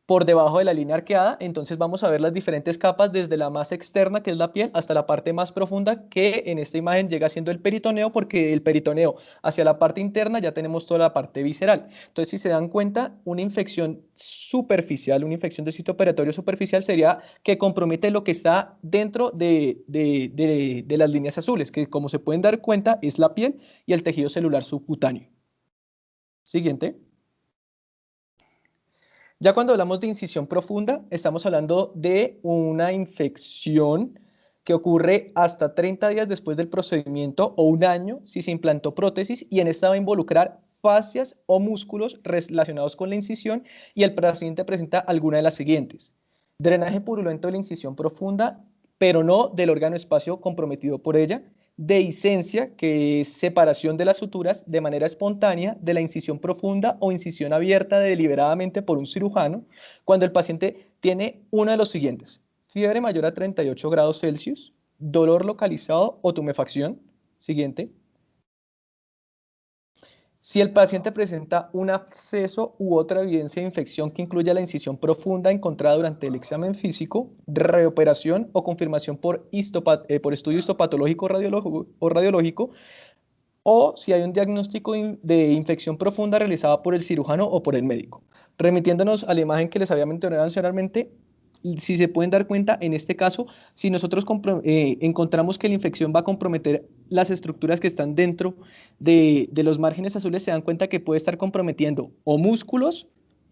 por debajo de la línea arqueada. Entonces vamos a ver las diferentes capas desde la más externa, que es la piel, hasta la parte más profunda, que en esta imagen llega siendo el peritoneo, porque el peritoneo hacia la parte interna ya tenemos toda la parte visceral. Entonces, si se dan cuenta, una infección superficial, una infección del sitio operatorio superficial sería que compromete lo que está dentro de las líneas azules, que como se pueden dar cuenta es la piel y el tejido celular subcutáneo. Siguiente. Ya cuando hablamos de incisión profunda, estamos hablando de una infección que ocurre hasta 30 días después del procedimiento o un año si se implantó prótesis, y en esta va a involucrar fascias o músculos relacionados con la incisión, y el paciente presenta alguna de las siguientes: drenaje purulento de la incisión profunda, pero no del órgano espacio comprometido por ella; dehiscencia, que es separación de las suturas de manera espontánea de la incisión profunda o incisión abierta deliberadamente por un cirujano, cuando el paciente tiene uno de los siguientes: fiebre mayor a 38 grados Celsius, dolor localizado o tumefacción. Siguiente. Si el paciente presenta un absceso u otra evidencia de infección que incluya la incisión profunda encontrada durante el examen físico, reoperación o confirmación por estudio histopatológico o radiológico, o si hay un diagnóstico de infección profunda realizada por el cirujano o por el médico. Remitiéndonos a la imagen que les había mencionado anteriormente, si se pueden dar cuenta, en este caso, si nosotros encontramos que la infección va a comprometer las estructuras que están dentro de los márgenes azules, se dan cuenta que puede estar comprometiendo o músculos,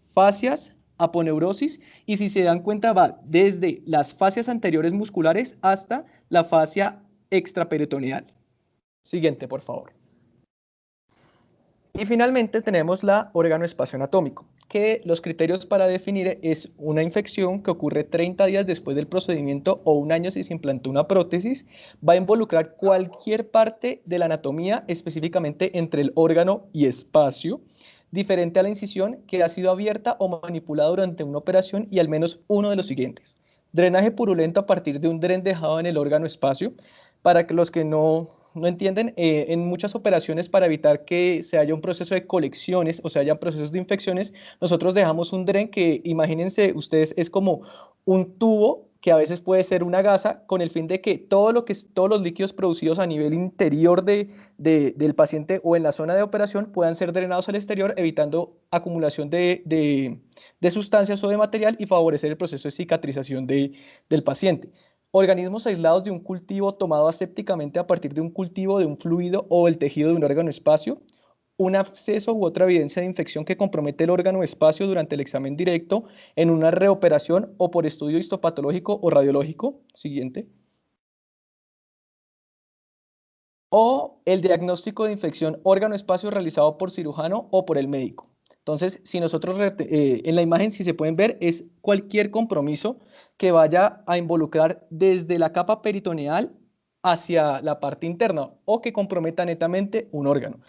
fascias, aponeurosis, y si se dan cuenta va desde las fascias anteriores musculares hasta la fascia extraperitoneal. Siguiente, por favor. Y finalmente tenemos la órgano espacio anatómico, que los criterios para definir es una infección que ocurre 30 días después del procedimiento o un año si se implantó una prótesis. Va a involucrar cualquier parte de la anatomía, específicamente entre el órgano y espacio, diferente a la incisión que ha sido abierta o manipulada durante una operación, y al menos uno de los siguientes: drenaje purulento a partir de un dren dejado en el órgano espacio. Para que los que no entienden, en muchas operaciones, para evitar que se haya un proceso de colecciones o se haya procesos de infecciones, nosotros dejamos un dren que, imagínense ustedes, es como un tubo que a veces puede ser una gasa, con el fin de que todos los líquidos producidos a nivel interior del paciente o en la zona de operación puedan ser drenados al exterior, evitando acumulación de sustancias o de material, y favorecer el proceso de cicatrización del paciente. Organismos aislados de un cultivo tomado asépticamente a partir de un cultivo de un fluido o el tejido de un órgano espacio, un absceso u otra evidencia de infección que compromete el órgano espacio durante el examen directo en una reoperación o por estudio histopatológico o radiológico. Siguiente. O el diagnóstico de infección órgano espacio realizado por cirujano o por el médico. Entonces, si nosotros en la imagen, si se pueden ver, es cualquier compromiso que vaya a involucrar desde la capa peritoneal hacia la parte interna o que comprometa netamente un órgano.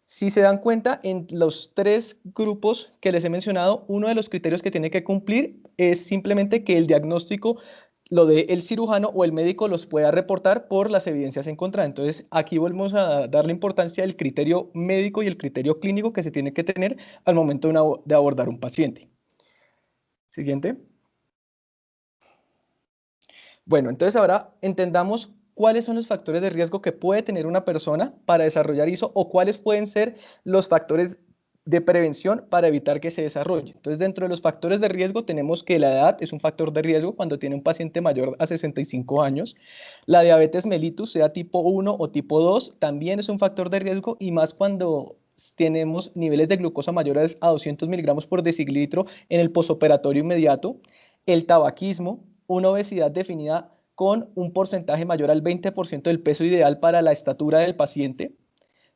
Si se dan cuenta, en los tres grupos que les he mencionado, uno de los criterios que tiene que cumplir es simplemente que el diagnóstico lo de el cirujano o el médico los pueda reportar por las evidencias en contra. Entonces, aquí volvemos a darle importancia al criterio médico y el criterio clínico que se tiene que tener al momento de abordar un paciente. Siguiente. Bueno, entonces ahora entendamos cuáles son los factores de riesgo que puede tener una persona para desarrollar ISO o cuáles pueden ser los factores de prevención para evitar que se desarrolle. Entonces, dentro de los factores de riesgo tenemos que la edad es un factor de riesgo cuando tiene un paciente mayor a 65 años. La diabetes mellitus, sea tipo 1 o tipo 2, también es un factor de riesgo y más cuando tenemos niveles de glucosa mayores a 200 miligramos por decilitro en el posoperatorio inmediato. El tabaquismo, una obesidad definida con un porcentaje mayor al 20% del peso ideal para la estatura del paciente.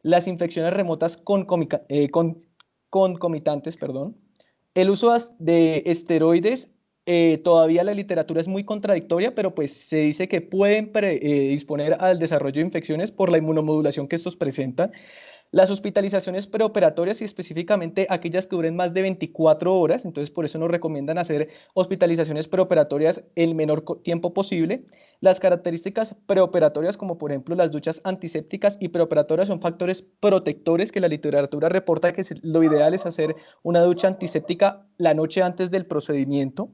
Las infecciones remotas concomitantes, perdón. El uso de esteroides, todavía la literatura es muy contradictoria, pero pues se dice que pueden disponer al desarrollo de infecciones por la inmunomodulación que estos presentan. Las hospitalizaciones preoperatorias y específicamente aquellas que duren más de 24 horas, entonces por eso nos recomiendan hacer hospitalizaciones preoperatorias el menor tiempo posible. Las características preoperatorias, como por ejemplo las duchas antisépticas y preoperatorias, son factores protectores que la literatura reporta que lo ideal es hacer una ducha antiséptica la noche antes del procedimiento.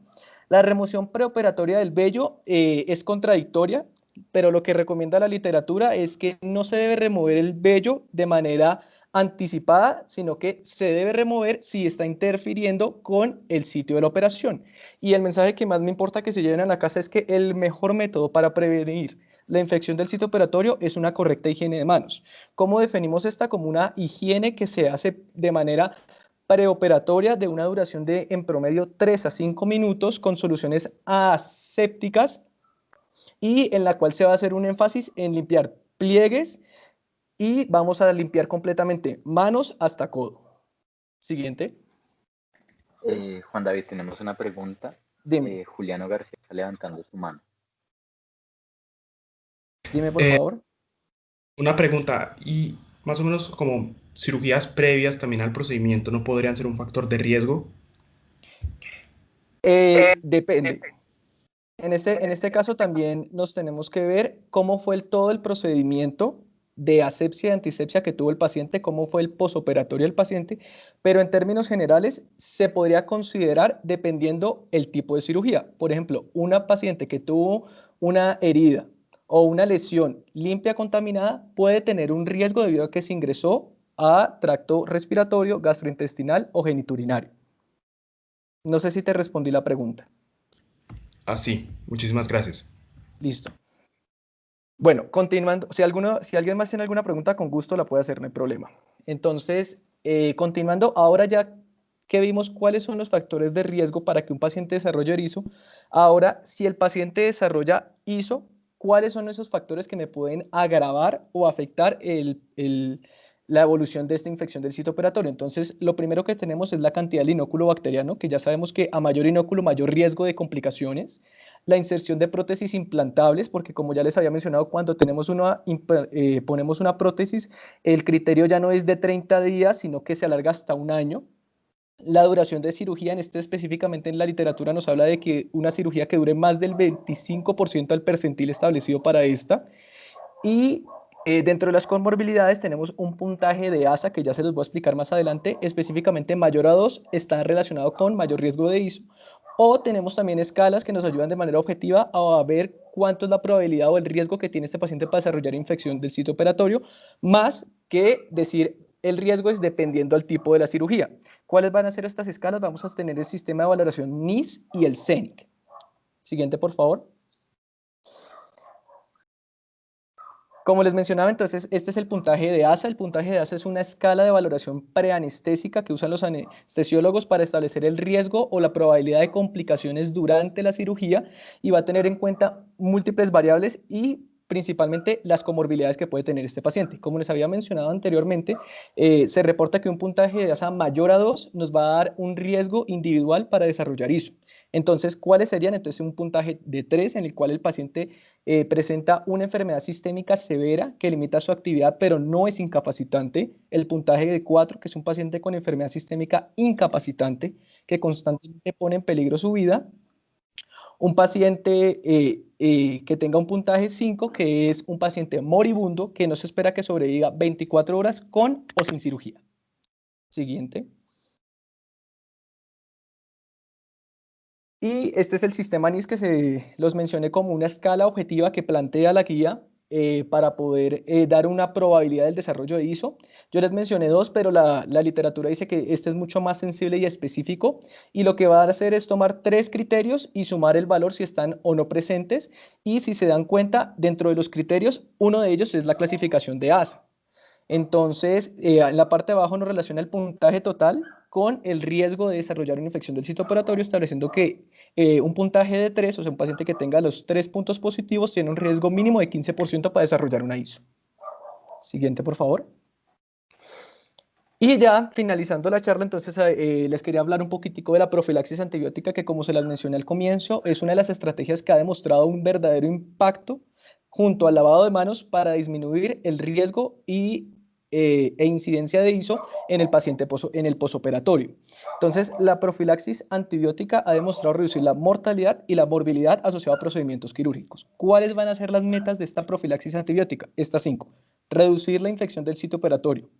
La remoción preoperatoria del vello es contradictoria, pero lo que recomienda la literatura es que no se debe remover el vello de manera anticipada, sino que se debe remover si está interfiriendo con el sitio de la operación. Y el mensaje que más me importa que se lleven a la casa es que el mejor método para prevenir la infección del sitio operatorio es una correcta higiene de manos. ¿Cómo definimos esta? Como una higiene que se hace de manera preoperatoria de una duración de en promedio 3 a 5 minutos con soluciones asépticas y en la cual se va a hacer un énfasis en limpiar pliegues y vamos a limpiar completamente manos hasta codo. Siguiente. Juan David, tenemos una pregunta. Dime. Juliano García está levantando su mano. Dime, por favor. Una pregunta, y más o menos como cirugías previas también al procedimiento, ¿no podrían ser un factor de riesgo? Depende. En este caso también nos tenemos que ver cómo fue todo el procedimiento de asepsia y antisepsia que tuvo el paciente, cómo fue el posoperatorio del paciente, pero en términos generales se podría considerar dependiendo el tipo de cirugía. Por ejemplo, una paciente que tuvo una herida o una lesión limpia contaminada puede tener un riesgo debido a que se ingresó a tracto respiratorio, gastrointestinal o geniturinario. No sé si te respondí la pregunta. Sí, muchísimas gracias. Listo. Bueno, continuando, si alguien más tiene alguna pregunta, con gusto la puede hacer, no hay problema. Entonces, continuando, ahora ya que vimos cuáles son los factores de riesgo para que un paciente desarrolle ISO, ahora, si el paciente desarrolla ISO, ¿cuáles son esos factores que me pueden agravar o afectar la evolución de esta infección del sitio operatorio? Entonces, lo primero que tenemos es la cantidad del inóculo bacteriano, que ya sabemos que a mayor inóculo, mayor riesgo de complicaciones. La inserción de prótesis implantables, porque como ya les había mencionado, cuando ponemos una prótesis, el criterio ya no es de 30 días, sino que se alarga hasta un año. La duración de cirugía, específicamente en la literatura nos habla de que una cirugía que dure más del 25% del percentil establecido para esta. Y dentro de las comorbilidades tenemos un puntaje de ASA que ya se los voy a explicar más adelante, específicamente mayor a 2 está relacionado con mayor riesgo de ISO. O tenemos también escalas que nos ayudan de manera objetiva a ver cuánto es la probabilidad o el riesgo que tiene este paciente para desarrollar infección del sitio operatorio, más que decir el riesgo es dependiendo del tipo de la cirugía. ¿Cuáles van a ser estas escalas? Vamos a tener el sistema de valoración NIS y el CENIC. Siguiente, por favor. Como les mencionaba, entonces, este es el puntaje de ASA. El puntaje de ASA es una escala de valoración preanestésica que usan los anestesiólogos para establecer el riesgo o la probabilidad de complicaciones durante la cirugía y va a tener en cuenta múltiples variables y principalmente las comorbilidades que puede tener este paciente. Como les había mencionado anteriormente, se reporta que un puntaje de ASA mayor a 2 nos va a dar un riesgo individual para desarrollar ISO. Entonces, ¿cuáles serían? Entonces, un puntaje de 3 en el cual el paciente presenta una enfermedad sistémica severa que limita su actividad, pero no es incapacitante. El puntaje de 4, que es un paciente con enfermedad sistémica incapacitante, que constantemente pone en peligro su vida. Un paciente que tenga un puntaje 5, que es un paciente moribundo, que no se espera que sobreviva 24 horas con o sin cirugía. Siguiente. Y este es el sistema NIS que los mencioné como una escala objetiva que plantea la guía para poder dar una probabilidad del desarrollo de ISO. Yo les mencioné dos, pero la literatura dice que este es mucho más sensible y específico, y lo que va a hacer es tomar 3 criterios y sumar el valor si están o no presentes, y si se dan cuenta, dentro de los criterios, uno de ellos es la clasificación de ASA. Entonces, en la parte de abajo nos relaciona el puntaje total con el riesgo de desarrollar una infección del sitio operatorio, estableciendo que un puntaje de 3, o sea, un paciente que tenga los 3 puntos positivos, tiene un riesgo mínimo de 15% para desarrollar una ISO. Siguiente, por favor. Y ya finalizando la charla, entonces les quería hablar un poquitico de la profilaxis antibiótica, que como se las mencioné al comienzo, es una de las estrategias que ha demostrado un verdadero impacto junto al lavado de manos para disminuir el riesgo e incidencia de ISO en el paciente en el posoperatorio. Entonces, la profilaxis antibiótica ha demostrado reducir la mortalidad y la morbilidad asociada a procedimientos quirúrgicos. ¿Cuáles van a ser las metas de esta profilaxis antibiótica? Estas 5. Reducir la infección del sitio operatorio.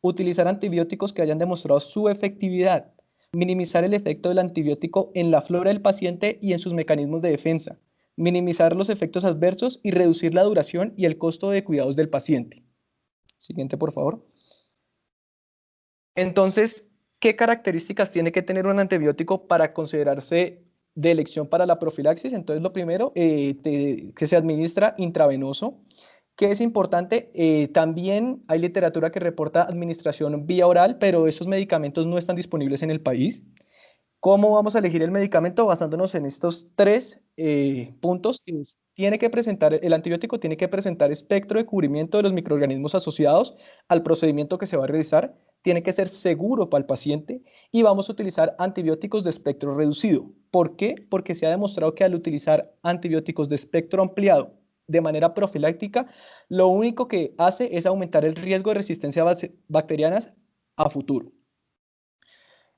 Utilizar antibióticos que hayan demostrado su efectividad. Minimizar el efecto del antibiótico en la flora del paciente y en sus mecanismos de defensa. Minimizar los efectos adversos y reducir la duración y el costo de cuidados del paciente. Siguiente, por favor. Entonces, ¿qué características tiene que tener un antibiótico para considerarse de elección para la profilaxis? Entonces, lo primero, que se administra intravenoso. ¿Qué es importante? También hay literatura que reporta administración vía oral, pero esos medicamentos no están disponibles en el país. ¿Cómo vamos a elegir el medicamento? Basándonos en estos 3 puntos. Tiene que presentar, el antibiótico tiene que presentar espectro de cubrimiento de los microorganismos asociados al procedimiento que se va a realizar, tiene que ser seguro para el paciente, y vamos a utilizar antibióticos de espectro reducido. ¿Por qué? Porque se ha demostrado que al utilizar antibióticos de espectro ampliado de manera profiláctica, lo único que hace es aumentar el riesgo de resistencia bacterianas a futuro.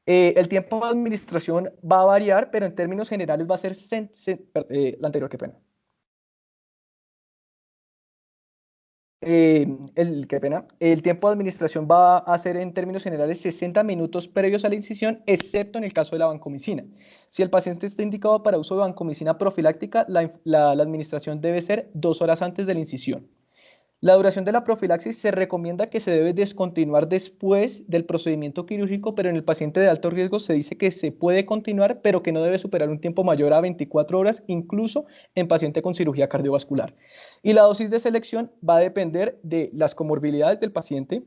El tiempo de administración va a variar, pero en términos generales va a ser la anterior, qué pena. Qué pena. El tiempo de administración va a ser en términos generales 60 minutos previos a la incisión, excepto en el caso de la vancomicina. Si el paciente está indicado para uso de vancomicina profiláctica, la administración debe ser 2 horas antes de la incisión. La duración de la profilaxis se recomienda que se debe descontinuar después del procedimiento quirúrgico, pero en el paciente de alto riesgo se dice que se puede continuar, pero que no debe superar un tiempo mayor a 24 horas, incluso en paciente con cirugía cardiovascular. Y la dosis de selección va a depender de las comorbilidades del paciente,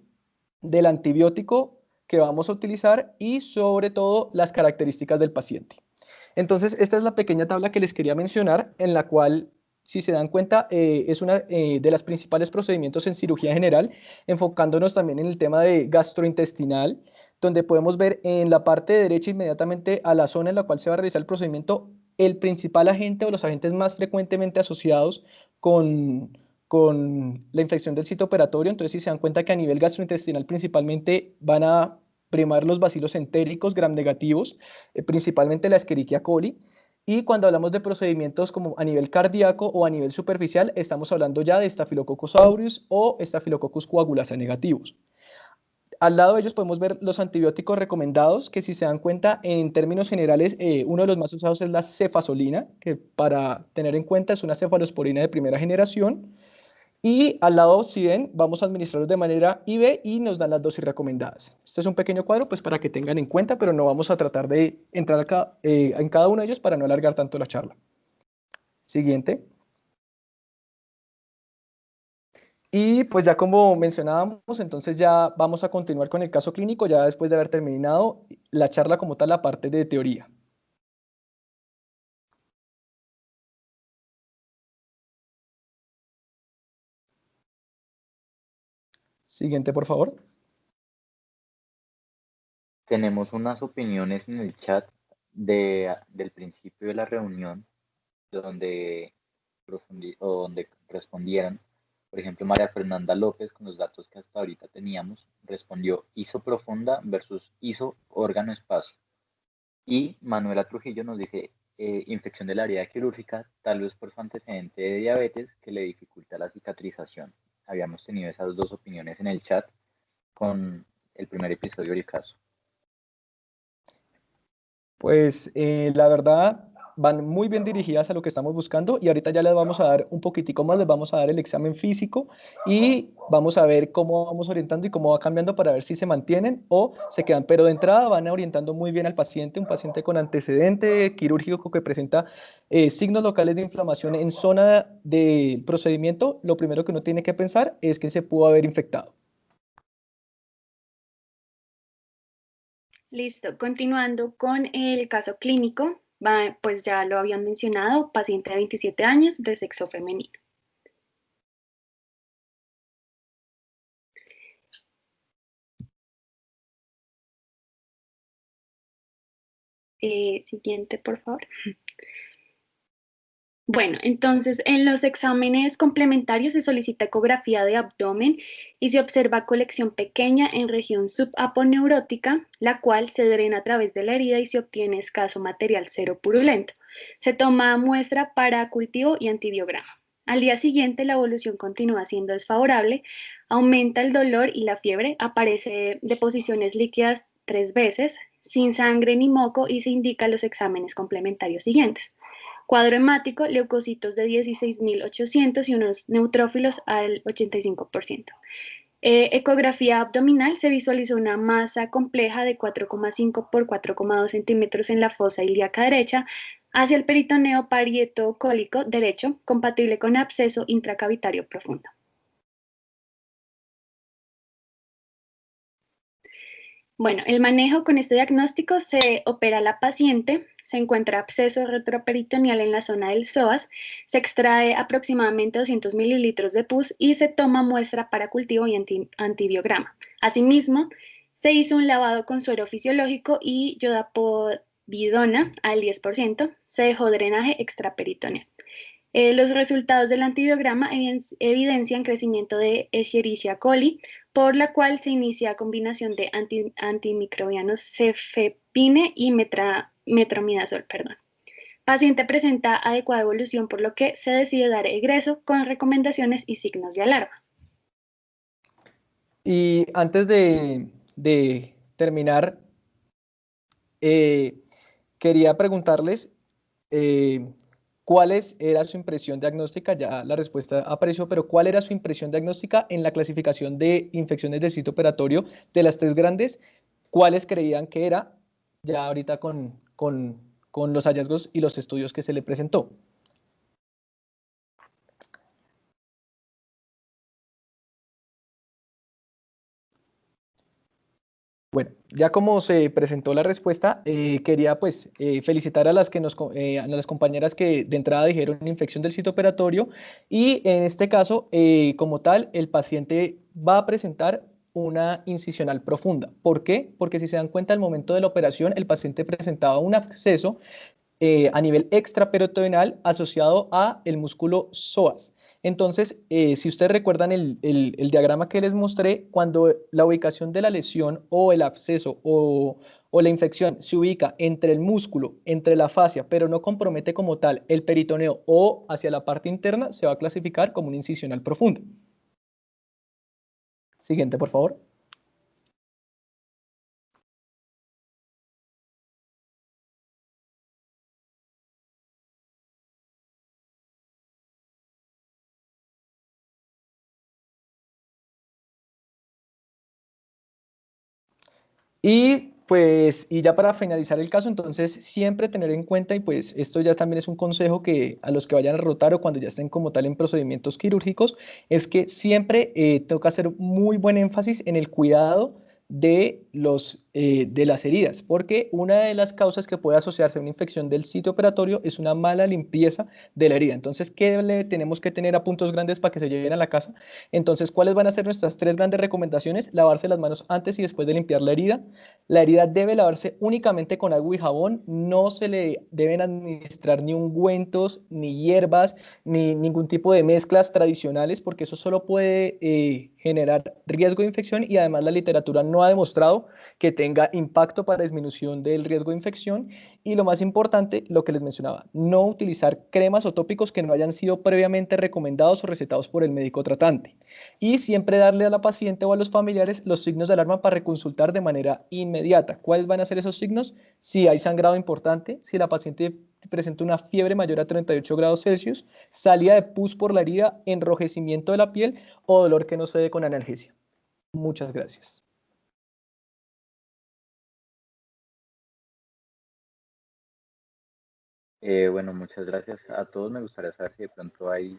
del antibiótico que vamos a utilizar y sobre todo las características del paciente. Entonces, esta es la pequeña tabla que les quería mencionar, en la cual, si se dan cuenta, es una de las principales procedimientos en cirugía general, enfocándonos también en el tema de gastrointestinal, donde podemos ver en la parte derecha, inmediatamente a la zona en la cual se va a realizar el procedimiento, el principal agente o los agentes más frecuentemente asociados con la infección del sitio operatorio. Entonces, si se dan cuenta que a nivel gastrointestinal principalmente van a primar los bacilos entéricos gram negativos, principalmente la Escherichia coli. Y cuando hablamos de procedimientos como a nivel cardíaco o a nivel superficial, estamos hablando ya de Staphylococcus aureus o Staphylococcus coagulasa negativos. Al lado de ellos podemos ver los antibióticos recomendados, que si se dan cuenta, en términos generales, uno de los más usados es la cefazolina, que para tener en cuenta es una cefalosporina de primera generación. Y al lado, si ven, vamos a administrarlos de manera IV y nos dan las dosis recomendadas. Este es un pequeño cuadro pues para que tengan en cuenta, pero no vamos a tratar de entrar acá, en cada uno de ellos para no alargar tanto la charla. Siguiente. Y pues ya como mencionábamos, entonces ya vamos a continuar con el caso clínico, ya después de haber terminado la charla como tal, la parte de teoría. Siguiente, por favor. Tenemos unas opiniones en el chat del principio de la reunión donde respondieron. Por ejemplo, María Fernanda López, con los datos que hasta ahorita teníamos, respondió ISO profunda versus ISO órgano espacio. Y Manuela Trujillo nos dice infección de la herida quirúrgica, tal vez por su antecedente de diabetes que le dificulta la cicatrización. Habíamos tenido esas dos opiniones en el chat con el primer episodio del caso. Pues la verdad van muy bien dirigidas a lo que estamos buscando y ahorita ya les vamos a dar un poquitico más, les vamos a dar el examen físico y vamos a ver cómo vamos orientando y cómo va cambiando para ver si se mantienen o se quedan. Pero de entrada van orientando muy bien al paciente, un paciente con antecedente quirúrgico que presenta signos locales de inflamación en zona del procedimiento. Lo primero que uno tiene que pensar es que se pudo haber infectado. Listo, continuando con el caso clínico, pues ya lo habían mencionado, paciente de 27 años de sexo femenino. Siguiente, por favor. Bueno, entonces en los exámenes complementarios se solicita ecografía de abdomen y se observa colección pequeña en región subaponeurótica, la cual se drena a través de la herida y se obtiene escaso material cero purulento. Se toma muestra para cultivo y antibiograma. Al día siguiente la evolución continúa siendo desfavorable, aumenta el dolor y la fiebre, aparece deposiciones líquidas 3 veces, sin sangre ni moco y se indican los exámenes complementarios siguientes. Cuadro hemático, leucocitos de 16.800 y unos neutrófilos al 85%. Ecografía abdominal, se visualizó una masa compleja de 4,5 por 4,2 centímetros en la fosa ilíaca derecha hacia el peritoneo parietocólico derecho, compatible con absceso intracavitario profundo. Bueno, el manejo con este diagnóstico: se opera a la paciente, se encuentra absceso retroperitoneal en la zona del psoas, se extrae aproximadamente 200 mililitros de pus y se toma muestra para cultivo y antibiograma. Asimismo, se hizo un lavado con suero fisiológico y yodapovidona al 10%, se dejó drenaje extraperitoneal. Los resultados del antibiograma evidencian crecimiento de Escherichia coli, por la cual se inicia combinación de antimicrobianos cefepime y metronidazol. Paciente presenta adecuada evolución, por lo que se decide dar egreso con recomendaciones y signos de alarma. Y antes de terminar, quería preguntarles ¿cuál era su impresión diagnóstica? Ya la respuesta apareció, pero ¿cuál era su impresión diagnóstica en la clasificación de infecciones del sitio operatorio de las 3 grandes? ¿Cuáles creían que era ya ahorita con los hallazgos y los estudios que se le presentó? Bueno, ya como se presentó la respuesta, quería pues felicitar a las a las compañeras que de entrada dijeron infección del sitio operatorio y en este caso, como tal, el paciente va a presentar una incisional profunda. ¿Por qué? Porque si se dan cuenta, al momento de la operación, el paciente presentaba un absceso a nivel extraperitoneal asociado a el músculo psoas. Entonces, si ustedes recuerdan el diagrama que les mostré, cuando la ubicación de la lesión o el absceso o la infección se ubica entre el músculo, entre la fascia, pero no compromete como tal el peritoneo o hacia la parte interna, se va a clasificar como una incisional profunda. Siguiente, por favor. Y pues, y ya para finalizar el caso, entonces siempre tener en cuenta, y pues esto ya también es un consejo que a los que vayan a rotar o cuando ya estén como tal en procedimientos quirúrgicos, es que siempre toca hacer muy buen énfasis en el cuidado de las heridas, porque una de las causas que puede asociarse a una infección del sitio operatorio es una mala limpieza de la herida. Entonces, ¿qué le tenemos que tener a puntos grandes para que se lleven a la casa? Entonces, ¿cuáles van a ser nuestras 3 grandes recomendaciones? Lavarse las manos antes y después de limpiar la herida. La herida debe lavarse únicamente con agua y jabón, no se le deben administrar ni ungüentos, ni hierbas, ni ningún tipo de mezclas tradicionales, porque eso solo puede generar riesgo de infección y además la literatura no no ha demostrado que tenga impacto para disminución del riesgo de infección. Y lo más importante, lo que les mencionaba, no utilizar cremas o tópicos que no hayan sido previamente recomendados o recetados por el médico tratante. Y siempre darle a la paciente o a los familiares los signos de alarma para reconsultar de manera inmediata. ¿Cuáles van a ser esos signos? Si hay sangrado importante, si la paciente presenta una fiebre mayor a 38 grados Celsius, salida de pus por la herida, enrojecimiento de la piel o dolor que no se dé con analgesia. Muchas gracias. Bueno, muchas gracias a todos. Me gustaría saber si de pronto hay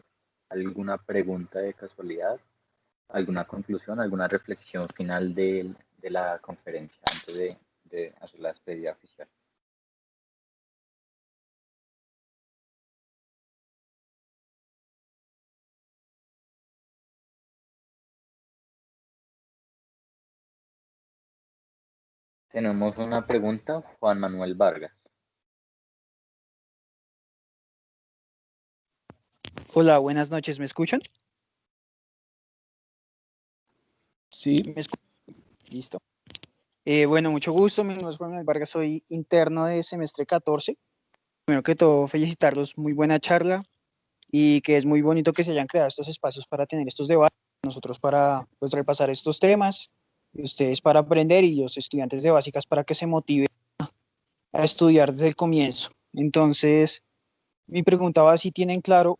alguna pregunta de casualidad, alguna conclusión, alguna reflexión final de la conferencia antes de hacer la despedida oficial. Tenemos una pregunta, Juan Manuel Vargas. Hola, buenas noches, ¿me escuchan? Sí. ¿Me escuchan? Listo. Bueno, mucho gusto, mi nombre es Juan Manuel Vargas, soy interno de semestre 14. Primero que todo, felicitarlos, muy buena charla y que es muy bonito que se hayan creado estos espacios para tener estos debates, nosotros para pues, repasar estos temas, y ustedes para aprender y los estudiantes de básicas para que se motiven a estudiar desde el comienzo. Entonces, mi pregunta va si tienen claro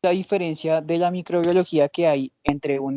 la diferencia de la microbiología que hay entre un